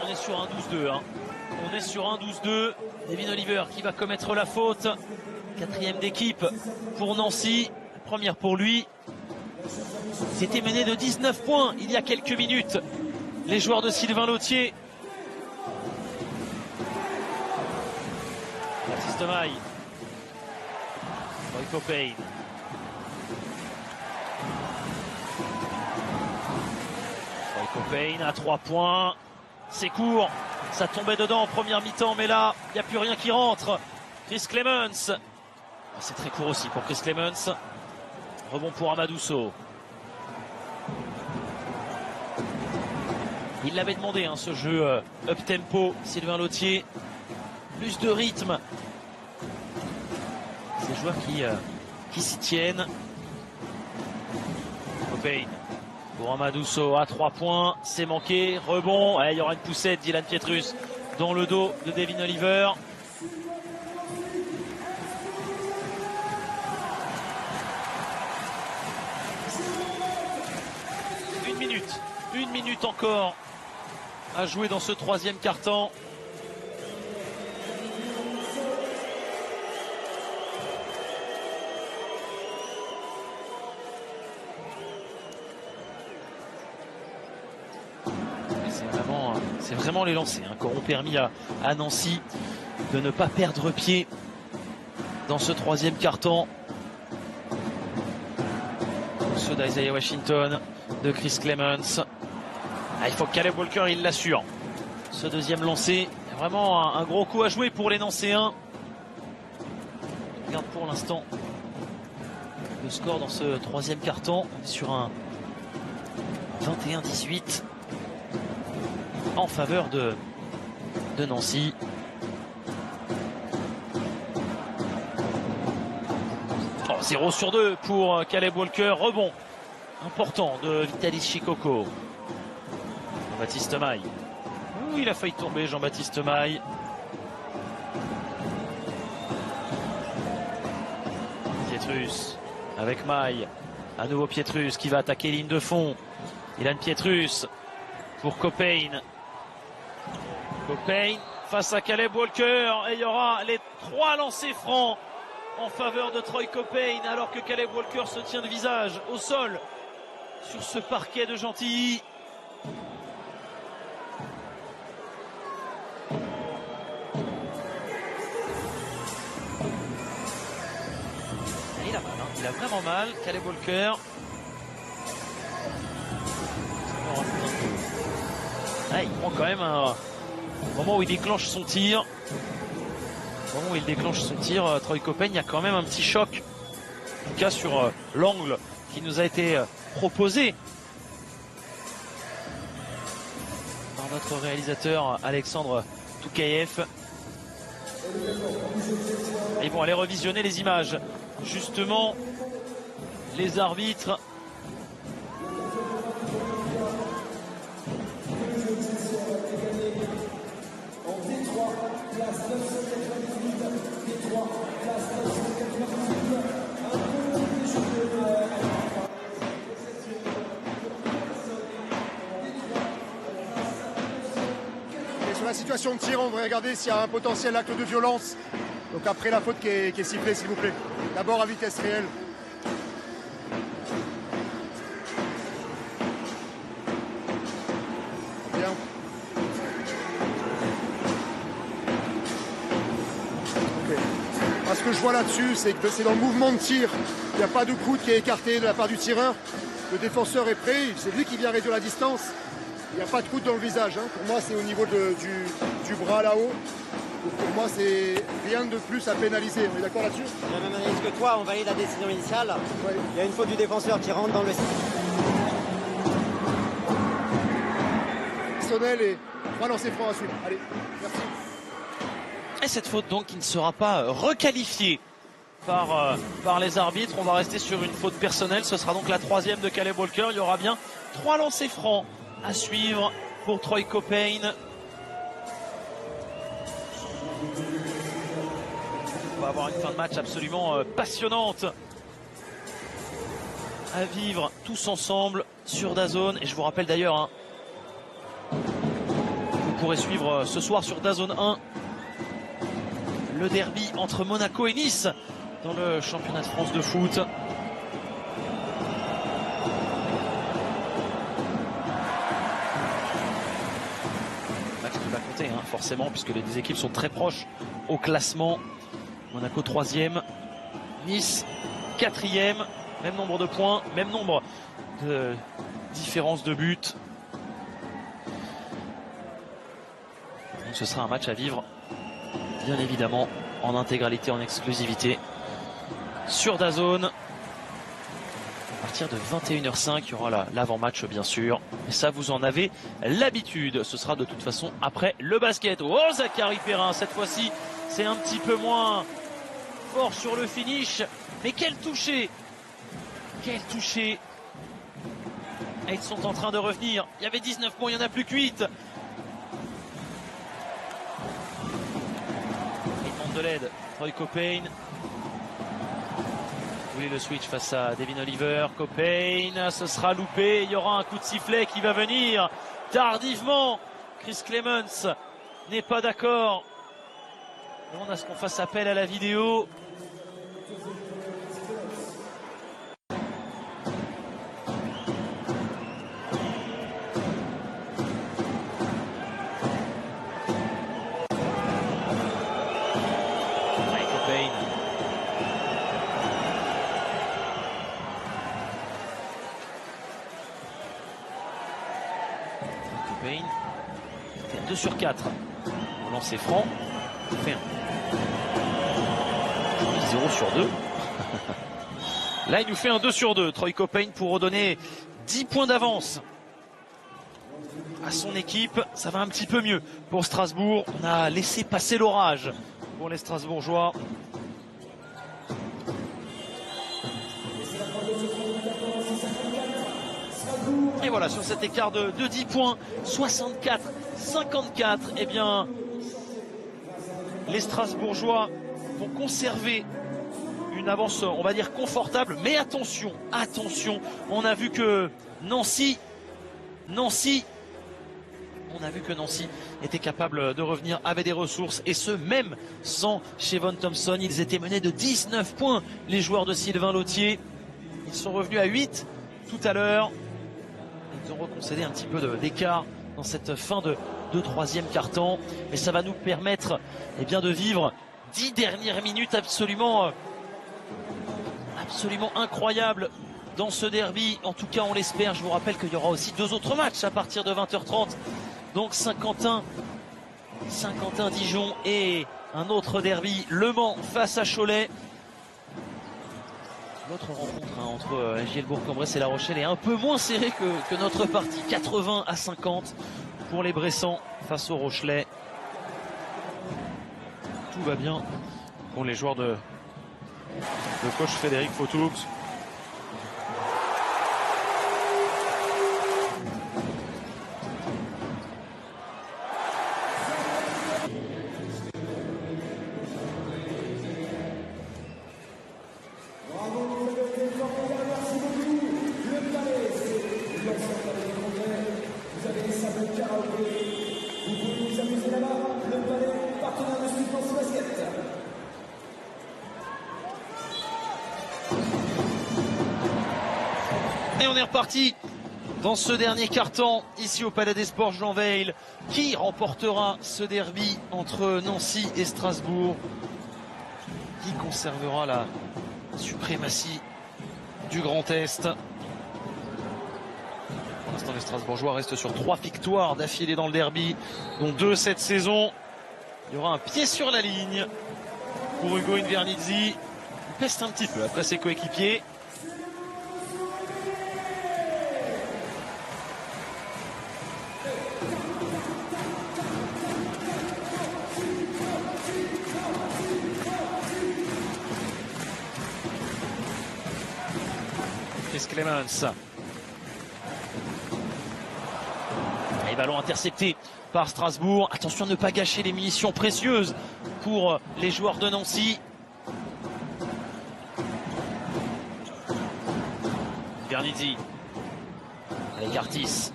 On est sur un 12-2 hein. On est sur un 12-2. Devin Oliver qui va commettre la faute. 4e d'équipe pour Nancy. Première pour lui. C'était mené de 19 points il y a quelques minutes. Les joueurs de Sylvain Lautier. Baptiste Maille. Troy Copayne. Troy Copayne à 3 points. C'est court. Ça tombait dedans en première mi-temps, mais là, il n'y a plus rien qui rentre. Chris Clemens. C'est très court aussi pour Chris Clemens. Rebond pour Amadou Sow. Il l'avait demandé, hein, ce jeu up-tempo, Sylvain Lautier. Plus de rythme. Ces joueurs qui s'y tiennent. Copayne. Pour Amadou Sow à 3 points, c'est manqué, rebond, il y aura une poussette d'Ilan Pietrus dans le dos de Devin Oliver. Une minute encore à jouer dans ce troisième quart-temps. C'est vraiment les lancers hein, qui auront permis à Nancy de ne pas perdre pied dans ce troisième quart-temps. Ceux d'Isaiah Washington, de Chris Clemens. Il faut que Caleb Walker il l'assure. Ce deuxième lancé, vraiment un gros coup à jouer pour les Nancéens. Regarde pour l'instant le score dans ce troisième quart-temps. On est sur un 21-18. En faveur de Nancy. Oh, 0 sur 2 pour Caleb Walker. Rebond important de Vitalis Chikoko. Jean-Baptiste Maille. Il a failli tomber, Jean-Baptiste Maille. Pietrus avec Maille. À nouveau Pietrus qui va attaquer ligne de fond. Ilan Pietrus pour Copayne. Copayne face à Caleb Walker et il y aura les 3 lancers francs en faveur de Troy Copayne alors que Caleb Walker se tient de visage au sol sur ce parquet de Gentilly. qu'il a vraiment mal. Caleb Walker. Ah, il prend quand même un moment où il déclenche son tir. Au moment où il déclenche son tir, Troy Caupain, il y a quand même un petit choc. En tout cas sur l'angle qui nous a été proposé par notre réalisateur Alexandre Toukayev. Ils vont aller revisionner les images. Justement, les arbitres sur la situation de tir, on devrait regarder s'il y a un potentiel acte de violence. Donc après la faute qui est sifflée, s'il vous plaît. D'abord à vitesse réelle. Bien. Ok. Ce que je vois là-dessus, c'est que c'est dans le mouvement de tir. Il n'y a pas de coude qui est écarté de la part du tireur. Le défenseur est prêt, c'est lui qui vient réduire la distance. Il n'y a pas de coude dans le visage. Hein. Pour moi, c'est au niveau du bras là-haut. Pour moi, c'est rien de plus à pénaliser. On est d'accord là-dessus? J'ai la même analyse que toi, on valide la décision initiale. Ouais. Il y a une faute du défenseur qui rentre dans le... Personnel et trois lancers francs à suivre. Allez, merci. et cette faute donc qui ne sera pas requalifiée par les arbitres. On va rester sur une faute personnelle. Ce sera donc la troisième de Caleb Walker. Il y aura bien 3 lancers francs à suivre pour Troy Caupain. On va avoir une fin de match absolument passionnante à vivre tous ensemble sur DAZN. Et je vous rappelle d'ailleurs, hein, vous pourrez suivre ce soir sur DAZN 1 le derby entre Monaco et Nice dans le championnat de France de foot. Match qui va compter, hein, forcément, puisque les deux équipes sont très proches au classement. Monaco 3e, Nice 4e, même nombre de points, même nombre de différences de buts. Donc ce sera un match à vivre, bien évidemment, en intégralité, en exclusivité sur DAZN. À partir de 21h05, il y aura l'avant-match bien sûr. Et ça, vous en avez l'habitude. Ce sera de toute façon après le basket. Oh, Zachary Perrin, cette fois-ci, c'est un petit peu moins fort sur le finish. Mais quel toucher! Quel toucher! Et ils sont en train de revenir. Il y avait 19 points, il n'y en a plus que 8. Il demande de l'aide. Troy Caupain. Vous voulez le switch face à Devin Oliver. Caupain, ce sera loupé. Il y aura un coup de sifflet qui va venir tardivement. Chris Clemens n'est pas d'accord. On a ce qu'on fasse appel à la vidéo. C'était un 2 sur 4 au lancer franc. Il fait un 0 sur 2. Là, il nous fait un 2 sur 2. Troy Caupain pour redonner 10 points d'avance à son équipe. Ça va un petit peu mieux pour Strasbourg. On a laissé passer l'orage pour les Strasbourgeois. Et voilà, sur cet écart de 10 points, 64-54, eh bien, les Strasbourgeois vont conserver une avance, on va dire, confortable. Mais attention, attention, on a vu que Nancy était capable de revenir, avait des ressources, et ce, même sans Chevon Thompson. Ils étaient menés de 19 points, les joueurs de Sylvain Lautier. Ils sont revenus à 8 tout à l'heure. Ils ont reconcédé un petit peu d'écart dans cette fin de troisième quart-temps. Mais ça va nous permettre, eh bien, de vivre 10 dernières minutes absolument absolument incroyable dans ce derby. En tout cas, on l'espère. Je vous rappelle qu'il y aura aussi 2 autres matchs à partir de 20h30. Donc Saint-Quentin-Dijon et un autre derby, Le Mans face à Cholet. L'autre rencontre entre SGL Bourg-en-Bresse et La Rochelle est un peu moins serrée que notre partie. 80-50 pour les Bressans face aux Rochelais. Tout va bien pour les joueurs de coach Frédéric Fautoux. Et on est reparti dans ce dernier quart-temps ici au Palais des Sports Jean Veil. Qui remportera ce derby entre Nancy et Strasbourg? Qui conservera la suprématie du Grand Est? Pour l'instant, les Strasbourgeois restent sur 3 victoires d'affilée dans le derby, dont 2 cette saison. Il y aura un pied sur la ligne pour Ugo Invernizzi. Il peste un petit peu après ses coéquipiers. Chris Clemens. Et ballon intercepté par Strasbourg. Attention à ne pas gâcher les munitions précieuses pour les joueurs de Nancy. Invernizzi avec Artis.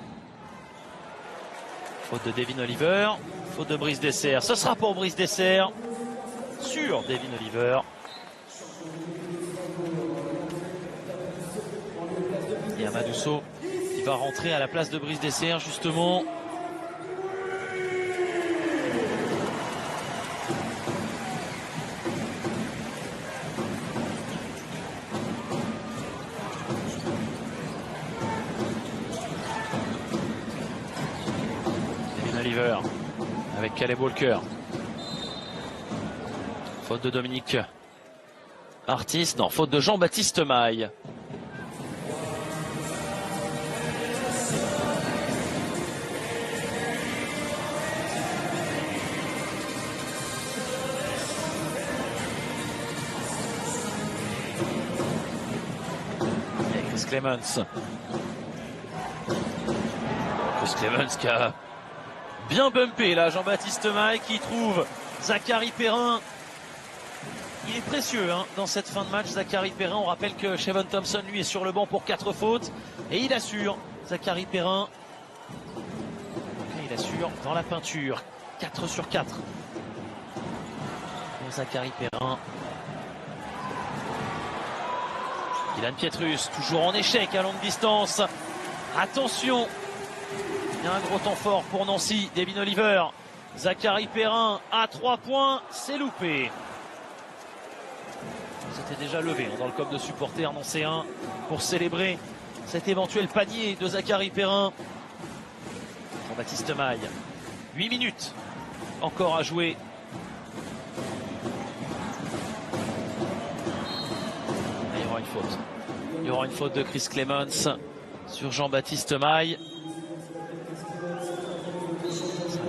Faute de Devin Oliver. Faute de Brice Dessert. Ce sera pour Brice Dessert sur Devin Oliver. Et Amadousso qui va rentrer à la place de Brice Dessert justement. Devin Oliver avec Caleb Walker. Faute de Dominique Artis, non, faute de Jean-Baptiste Maille. Clemens. Chris Clemens qui a bien bumpé là, Jean-Baptiste Maille qui trouve Zachary Perrin. Il est précieux hein, dans cette fin de match, Zachary Perrin. On rappelle que Chevon Thompson lui est sur le banc pour 4 fautes et il assure. Zachary Perrin, il assure dans la peinture. 4 sur 4 pour Zachary Perrin. Dylan Pietrus, toujours en échec à longue distance. Attention, il y a un gros temps fort pour Nancy. Devin Oliver, Zachary Perrin à 3 points, c'est loupé. C'était déjà levé dans le club de supporters nancéens pour célébrer cet éventuel panier de Zachary Perrin. Jean-Baptiste Maille, 8 minutes encore à jouer. Il y aura une faute de Chris Clemens sur Jean-Baptiste Maille.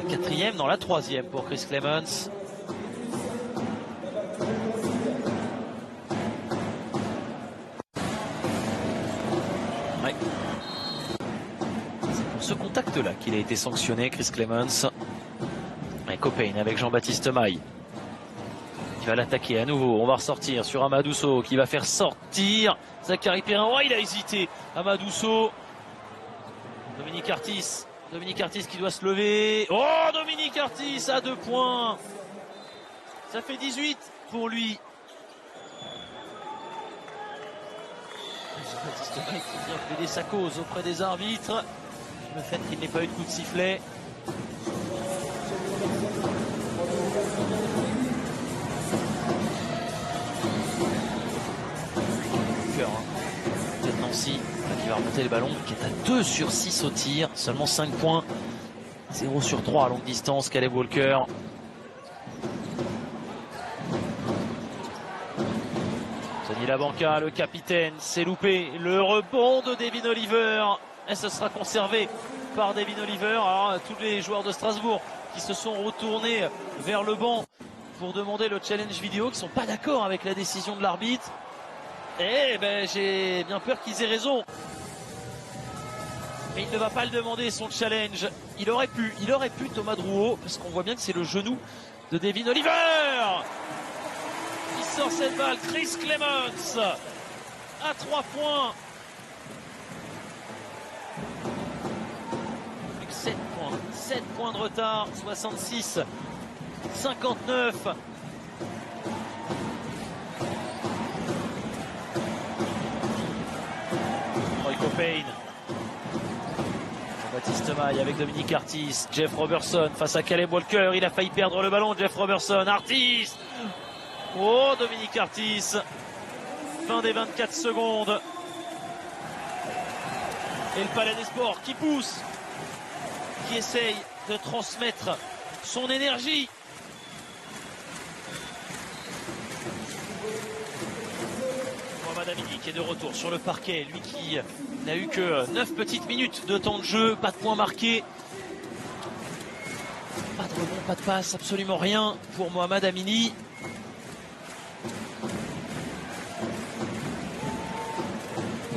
C'est la 4e, non la 3e pour Chris Clemens. Ouais. C'est pour ce contact-là qu'il a été sanctionné, Chris Clemens. Et Copain avec Jean-Baptiste Maille. Qui va l'attaquer à nouveau. On va ressortir sur Amadousso qui va faire sortir Zachary Perrin. Oh, il a hésité. Amadousso. Dominique Artis. Dominique Artis qui doit se lever. Oh, Dominique Artis à 2 points. Ça fait 18 pour lui. Jean-Baptiste Maille qui vient plaider sa cause auprès des arbitres. Le fait qu'il n'ait pas eu de coup de sifflet. va remonter le ballon, qui est à 2 sur 6 au tir, seulement 5 points. 0 sur 3 à longue distance, Caleb Walker. Tony Labanca, le capitaine, s'est loupé. Le rebond de Devin Oliver. Et ce sera conservé par Devin Oliver. Alors, tous les joueurs de Strasbourg qui se sont retournés vers le banc pour demander le challenge vidéo, qui ne sont pas d'accord avec la décision de l'arbitre. Et ben, j'ai bien peur qu'ils aient raison. Mais il ne va pas le demander, son challenge. Il aurait pu Thomas Drouot, parce qu'on voit bien que c'est le genou de Devin Oliver. Il sort cette balle, Chris Clemons à 3 points. Plus que 7 points, 7 points de retard, 66-59. Troy Copain. Baptiste Maille avec Dominique Artis, Jeff Robertson face à Caleb Walker, il a failli perdre le ballon, Jeff Robertson, Artis. Oh, Dominique Artis, fin des 24 secondes. Et le Palais des Sports qui pousse, qui essaye de transmettre son énergie. Mohamed Amini qui est de retour sur le parquet, lui qui n'a eu que 9 petites minutes de temps de jeu, pas de points marqués, pas de rebond, pas de passe, absolument rien pour Mohamed Amini.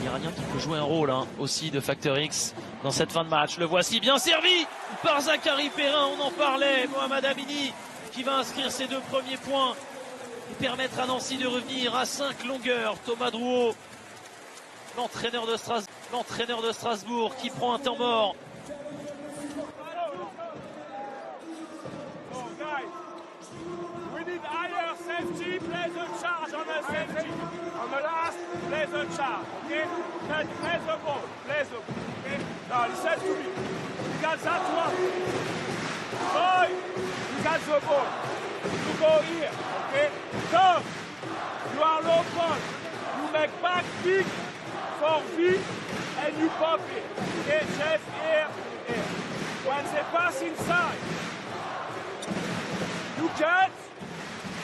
L'Iranien qui peut jouer un rôle aussi de Facteur X dans cette fin de match. Le voici bien servi par Zachary Perrin, on en parlait. Mohamed Amini qui va inscrire ses 2 premiers points et permettre à Nancy de revenir à 5 longueurs. Thomas Drouot, l'entraîneur de Strasbourg, qui prend un temps mort. Oh, guys, we need higher safety, play the charge on the safety. On the last, play the charge, okay? Play the ball, okay? Now listen to me. You got that one. Boy, you got the ball. You go here, okay? Come. You are low ball. You make back kick for V and you pop it. Okay, chest here, here. When they pass inside, you cut,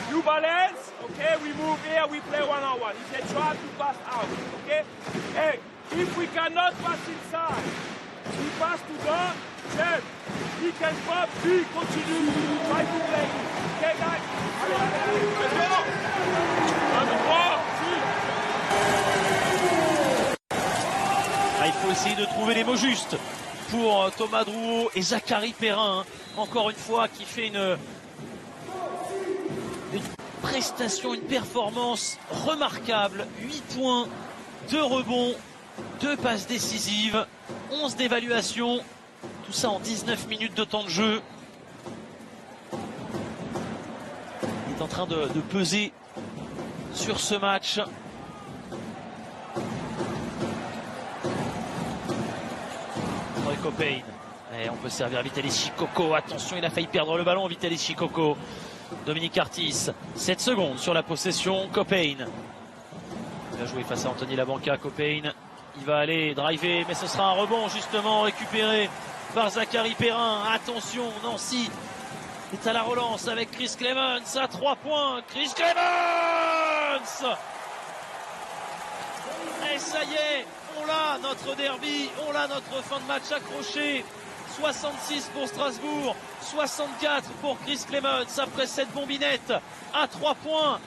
you balance, okay, we move here, we play one-on-one. If they try to pass out, okay? Hey, if we cannot pass inside, we pass to them, then he can pop, we continue to try to play it. Okay, guys? Let's go! Il faut essayer de trouver les mots justes pour Thomas Drouot et Zachary Perrin, encore une fois, qui fait une prestation, une performance remarquable. 8 points, 2 rebonds, 2 passes décisives, 11 d'évaluation, tout ça en 19 minutes de temps de jeu. Il est en train de peser sur ce match. Troy Copain. Et on peut servir Vitaly Chikoko. Attention, il a failli perdre le ballon, Vitaly Chikoko. Dominique Artis, 7 secondes sur la possession. Copain. Il va jouer face à Anthony Labanca. Copain, il va aller driver, mais ce sera un rebond justement récupéré par Zachary Perrin. Attention, Nancy est à la relance avec Chris Clemons à 3 points. Chris Clemons! Et ça y est, on l'a notre derby, on l'a notre fin de match accroché. 66 pour Strasbourg, 64 pour Chris Clemons après cette bombinette à 3 points.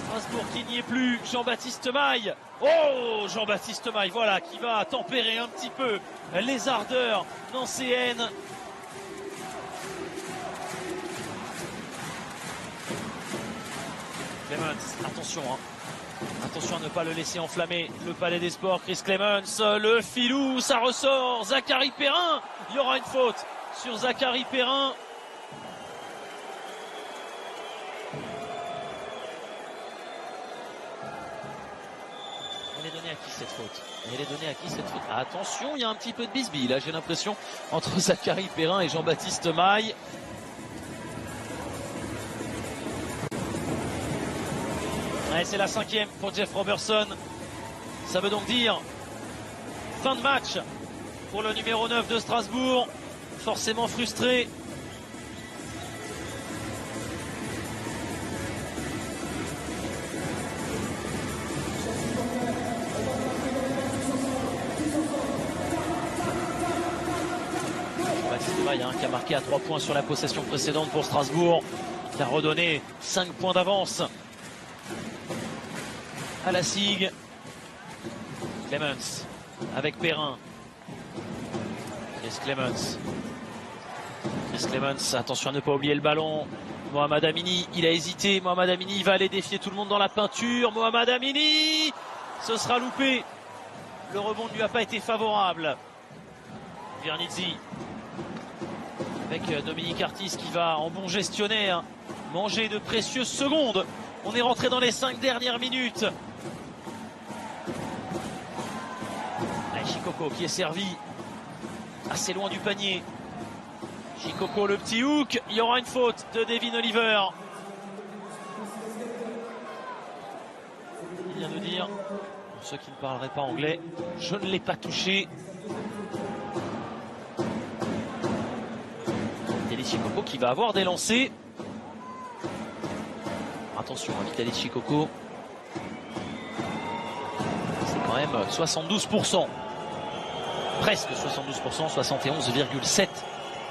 Strasbourg qui n'y est plus, Jean-Baptiste Maille. Oh, Jean-Baptiste Maille, voilà, qui va tempérer un petit peu les ardeurs nancéennes. Clemons, attention, attention à ne pas le laisser enflammer. Le Palais des Sports, Chris Clemons, le filou, ça ressort. Zachary Perrin, il y aura une faute sur Zachary Perrin. Elle est donnée à qui cette faute? Elle est donnée à qui cette faute? Attention, il y a un petit peu de bisbille là, j'ai l'impression, entre Zachary Perrin et Jean-Baptiste Maille. Ouais, c'est la 5e pour Jeff Robertson. Ça veut donc dire fin de match pour le numéro 9 de Strasbourg. Forcément frustré. Jean-Baptiste Maille qui a marqué à 3 points sur la possession précédente pour Strasbourg, qui a redonné 5 points d'avance à la SIG. Clemens avec Perrin. Chris Clemens, attention à ne pas oublier le ballon. Mohamed Amini, il a hésité. Mohamed Amini va aller défier tout le monde dans la peinture. Mohamed Amini, ce sera loupé. Le rebond ne lui a pas été favorable. Vernizzi avec Dominique Artis qui va en bon gestionnaire manger de précieuses secondes. On est rentré dans les 5 dernières minutes. Chikoko qui est servi assez loin du panier. Chikoko, le petit hook. Il y aura une faute de Devin Oliver. Il vient de dire, pour ceux qui ne parleraient pas anglais, je ne l'ai pas touché. Vitaly Chikoko qui va avoir des lancers. Attention à Vitaly Chikoko. C'est quand même 72%. Presque 72%, 71,7%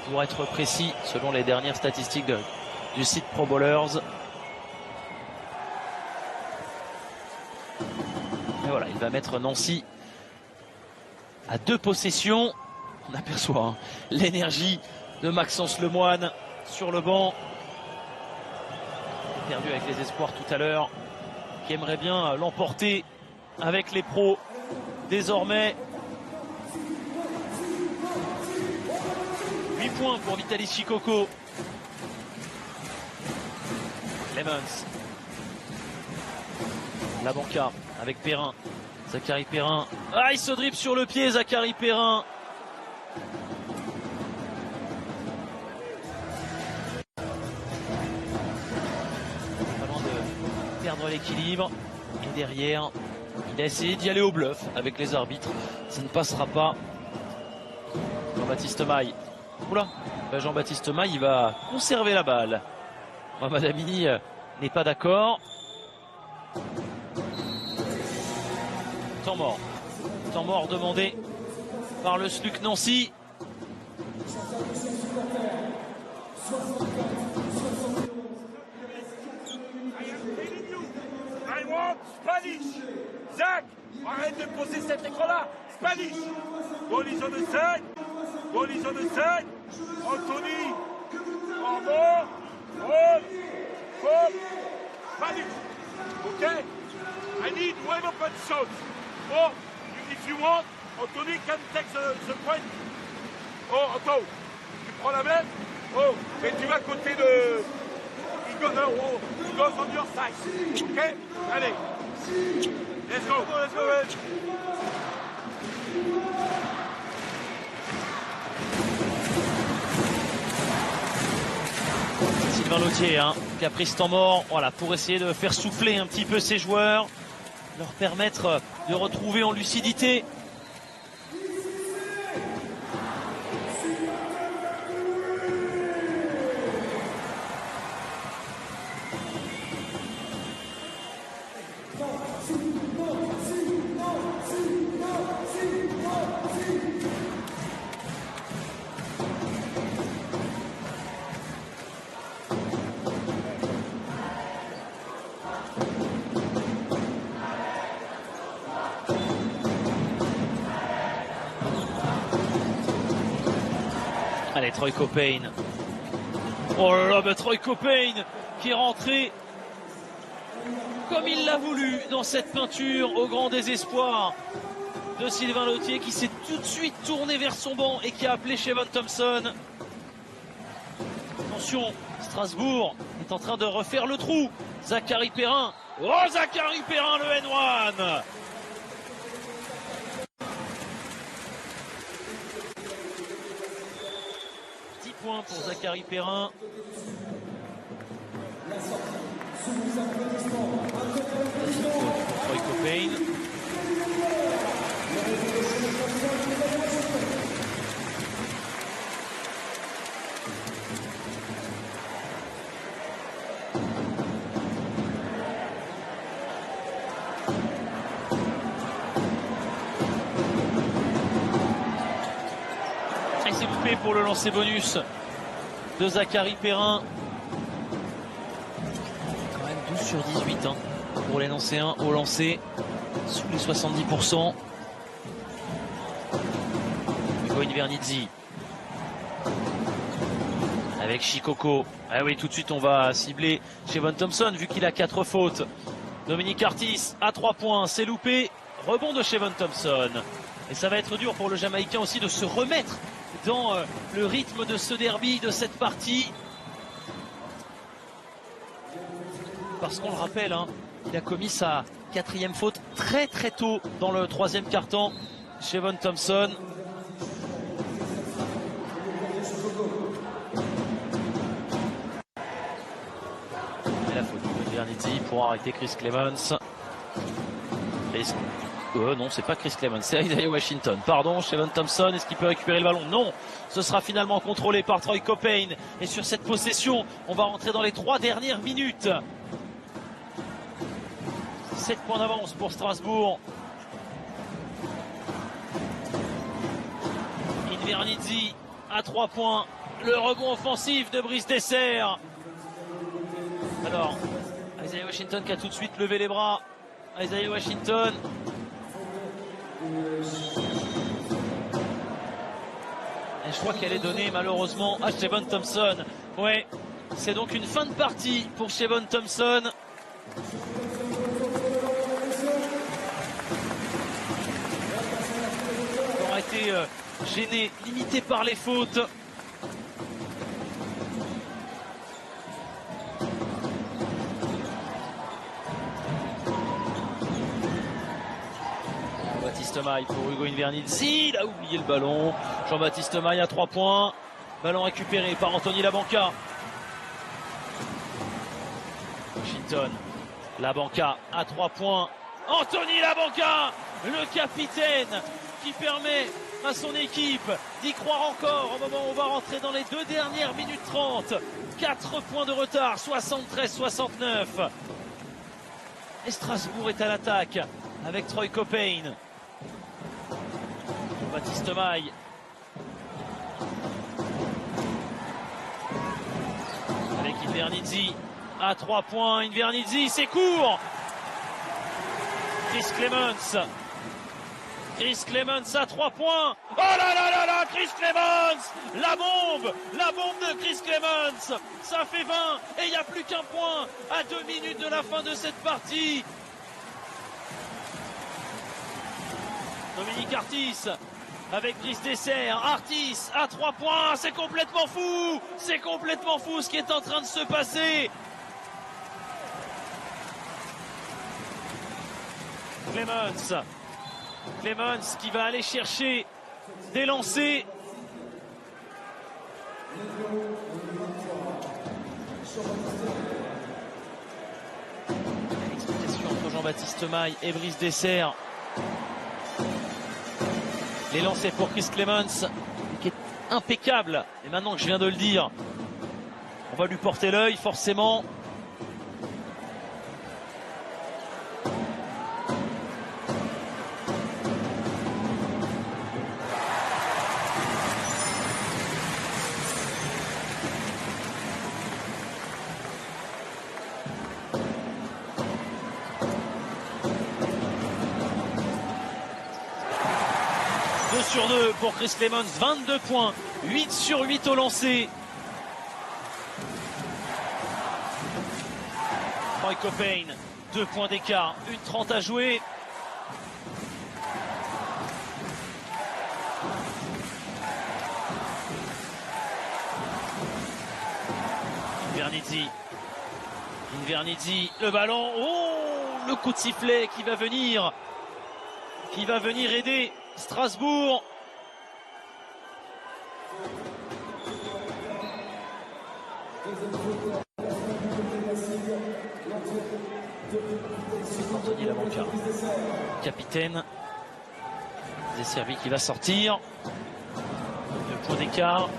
pour être précis, selon les dernières statistiques du site Pro Bowlers. Et voilà, il va mettre Nancy à 2 possessions. On aperçoit l'énergie de Maxence Lemoine sur le banc. Perdu avec les espoirs tout à l'heure, qui aimerait bien l'emporter avec les pros désormais. 8 points pour Vitaly Chikoko. Clemens. La banca avec Perrin. Zachary Perrin. Ah, il se dribble sur le pied, Zachary Perrin. Pas loin de perdre l'équilibre. Et derrière, il a essayé d'y aller au bluff avec les arbitres. Ça ne passera pas. Jean-Baptiste Maille. Oula, Jean-Baptiste Maille, il va conserver la balle. Mohamed Amini n'est pas d'accord. Temps mort. Temps mort demandé par le SLUC Nancy. I want Spanish. Zach, arrête de poser cet écran-là. Spanish. Goal is on the side. Goal is on the side. Anthony. En bord. Hold. Hold. Spanish. Okay? I need one open shot. Or, if you want, Anthony can take the point. Oh, Anto, tu prends la main. Oh, mais tu vas à côté de... He goes on your side. Ok? Allez. Let's go. Let's go, Reg. Sylvain Lautier qui a pris ce temps mort, voilà, pour essayer de faire souffler un petit peu ses joueurs, leur permettre de retrouver en lucidité. Allez, Troy Copain. Oh là là, mais Troy Copain qui est rentré comme il l'a voulu dans cette peinture au grand désespoir de Sylvain Lautier qui s'est tout de suite tourné vers son banc et qui a appelé Shevon Thompson. Attention, Strasbourg est en train de refaire le trou. Zachary Perrin. Oh, Zachary Perrin, le N1. Points pour Zachary Perrin. Troy Copain. Et c'est loupé pour le lancer bonus de Zachary Perrin. Quand même 12 sur 18 hein, pour les lancers au lancer, sous les 70%. Hugo Invernizzi avec Shikoko. Ah oui, tout de suite on va cibler Shevon Thompson vu qu'il a 4 fautes. Dominique Artis à 3 points, c'est loupé. Rebond de Shevon Thompson. Et ça va être dur pour le Jamaïcain aussi de se remettre dans le rythme de ce derby, de cette partie. Parce qu'on le rappelle, hein, il a commis sa 4e faute très très tôt dans le 3e quart-temps. Shevon Thompson. Et la faute de Invernizzi pour arrêter Chris Clemons. Non, c'est pas Chris Clemons, c'est Isaiah Washington. Pardon, Shevon Thompson, est-ce qu'il peut récupérer le ballon? Non, ce sera finalement contrôlé par Troy Copain. Et sur cette possession, on va rentrer dans les 3 dernières minutes. 7 points d'avance pour Strasbourg. Invernizzi à 3 points. Le rebond offensif de Brice Dessert. Alors, Isaiah Washington qui a tout de suite levé les bras. Isaiah Washington. Et je crois qu'elle est donnée malheureusement à Shevon Thompson. Ouais, c'est donc une fin de partie pour Shevon Thompson. On a été gêné, limité par les fautes. Jean-Baptiste Maille pour Hugo Invernizzi, il a oublié le ballon. Jean-Baptiste Maille à 3 points. Ballon récupéré par Anthony Labanca. Washington, Labanca à 3 points. Anthony Labanca, le capitaine qui permet à son équipe d'y croire encore au moment où on va rentrer dans les 2 dernières minutes 30. 4 points de retard, 73-69. Et Strasbourg est à l'attaque avec Troy Copain. Baptiste Maille. Avec Invernizzi à 3 points. Invernizzi, c'est court. Chris Clemons. Chris Clemons à 3 points. Oh là là là là, Chris Clemons. La bombe de Chris Clemons. Ça fait 20 et il n'y a plus qu'un point à 2 minutes de la fin de cette partie. Dominique Artis avec Brice Dessert. Artis à 3 points, c'est complètement fou. C'est complètement fou ce qui est en train de se passer. Clemons qui va aller chercher des lancers. Explication entre Jean-Baptiste Maille et Brice Dessert. Les lancers pour Chris Clemons, qui est impeccable. Et maintenant que je viens de le dire, on va lui porter l'œil forcément. Sur 2 pour Chris Clemons, 22 points, 8 sur 8 au lancer. Troy Copain, 2 points d'écart, 1:30 à jouer. Invernizzi, le ballon, oh, le coup de sifflet qui va venir aider Strasbourg. Anthony Lamanca, capitaine. Deserbi qui va sortir. 2 points d'écart.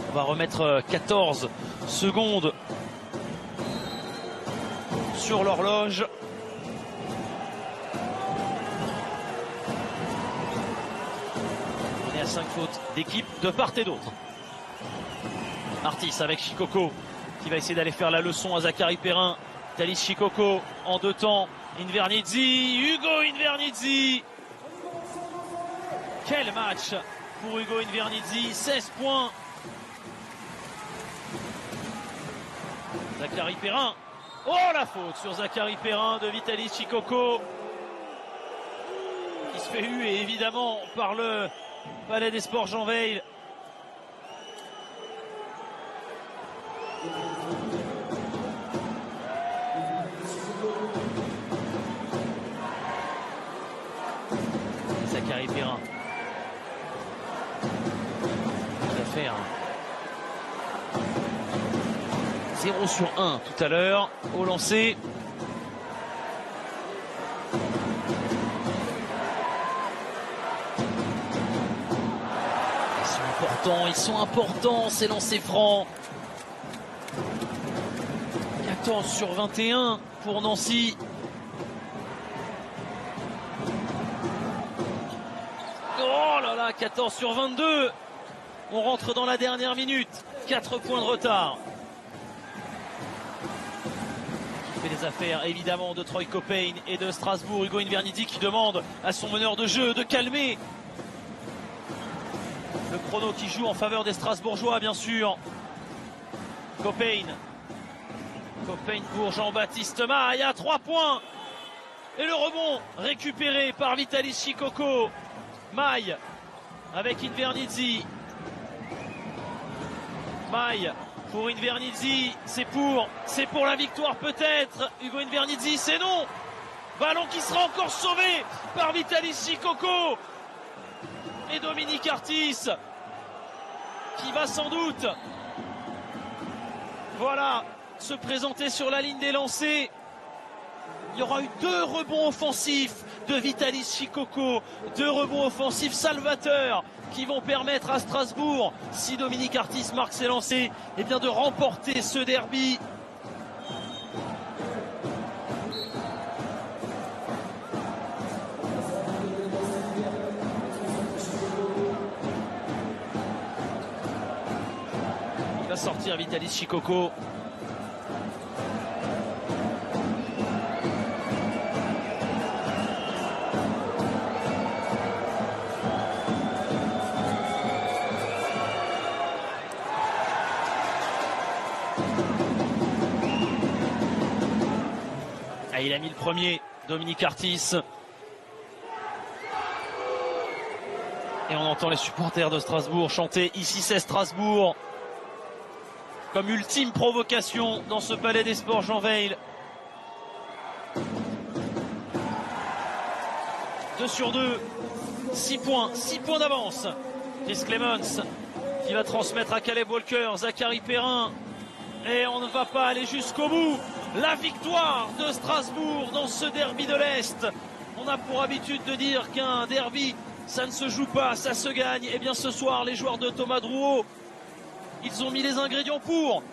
On va remettre 14 secondes sur l'horloge. On est à 5 fautes d'équipe de part et d'autre. Artis avec Shikoko qui va essayer d'aller faire la leçon à Zachary Perrin. Vitalis Shikoko en 2 temps. Invernizzi, Hugo Invernizzi. Quel match pour Hugo Invernizzi, 16 points. Zachary Perrin. Oh, la faute sur Zachary Perrin de Vitalis Shikoko qui se fait huer évidemment par le Palais des Sports Jean Veil. Zachary Perrin. Il va faire 0 sur 1 tout à l'heure au lancer. Ils sont importants ces lancers francs. 14 sur 21 pour Nancy. Oh là là, 14 sur 22. On rentre dans la dernière minute. 4 points de retard. Qui fait les affaires évidemment de Troy Caupain et de Strasbourg. Hugo Invernizzi qui demande à son meneur de jeu de calmer le chrono qui joue en faveur des Strasbourgeois, bien sûr. Caupain pour Jean-Baptiste Maille à 3 points. Et le rebond récupéré par Vitalis Shikoko. Maille avec Invernizzi. Maille pour Invernizzi. C'est pour la victoire peut-être. Hugo Invernizzi, c'est non. Ballon qui sera encore sauvé par Vitalis Shikoko. Et Dominique Artis qui va sans doute se présenter sur la ligne des lancers. Il y aura eu 2 rebonds offensifs de Vitalis Shikoko, 2 rebonds offensifs salvateurs qui vont permettre à Strasbourg, si Dominique Artis marque ses lancers, eh bien de remporter ce derby. Va sortir Vitalis Shikoko. Ah, il a mis le premier, Dominique Artis. Et on entend les supporters de Strasbourg chanter Ici c'est Strasbourg comme ultime provocation dans ce Palais des Sports Jean Veil. 2 sur 2, 6 points d'avance. Chris Clemens qui va transmettre à Caleb Walker, Zachary Perrin. Et on ne va pas aller jusqu'au bout. La victoire de Strasbourg dans ce derby de l'Est. On a pour habitude de dire qu'un derby, ça ne se joue pas, ça se gagne. Et bien ce soir, les joueurs de Thomas Drouot, ils ont mis les ingrédients pour.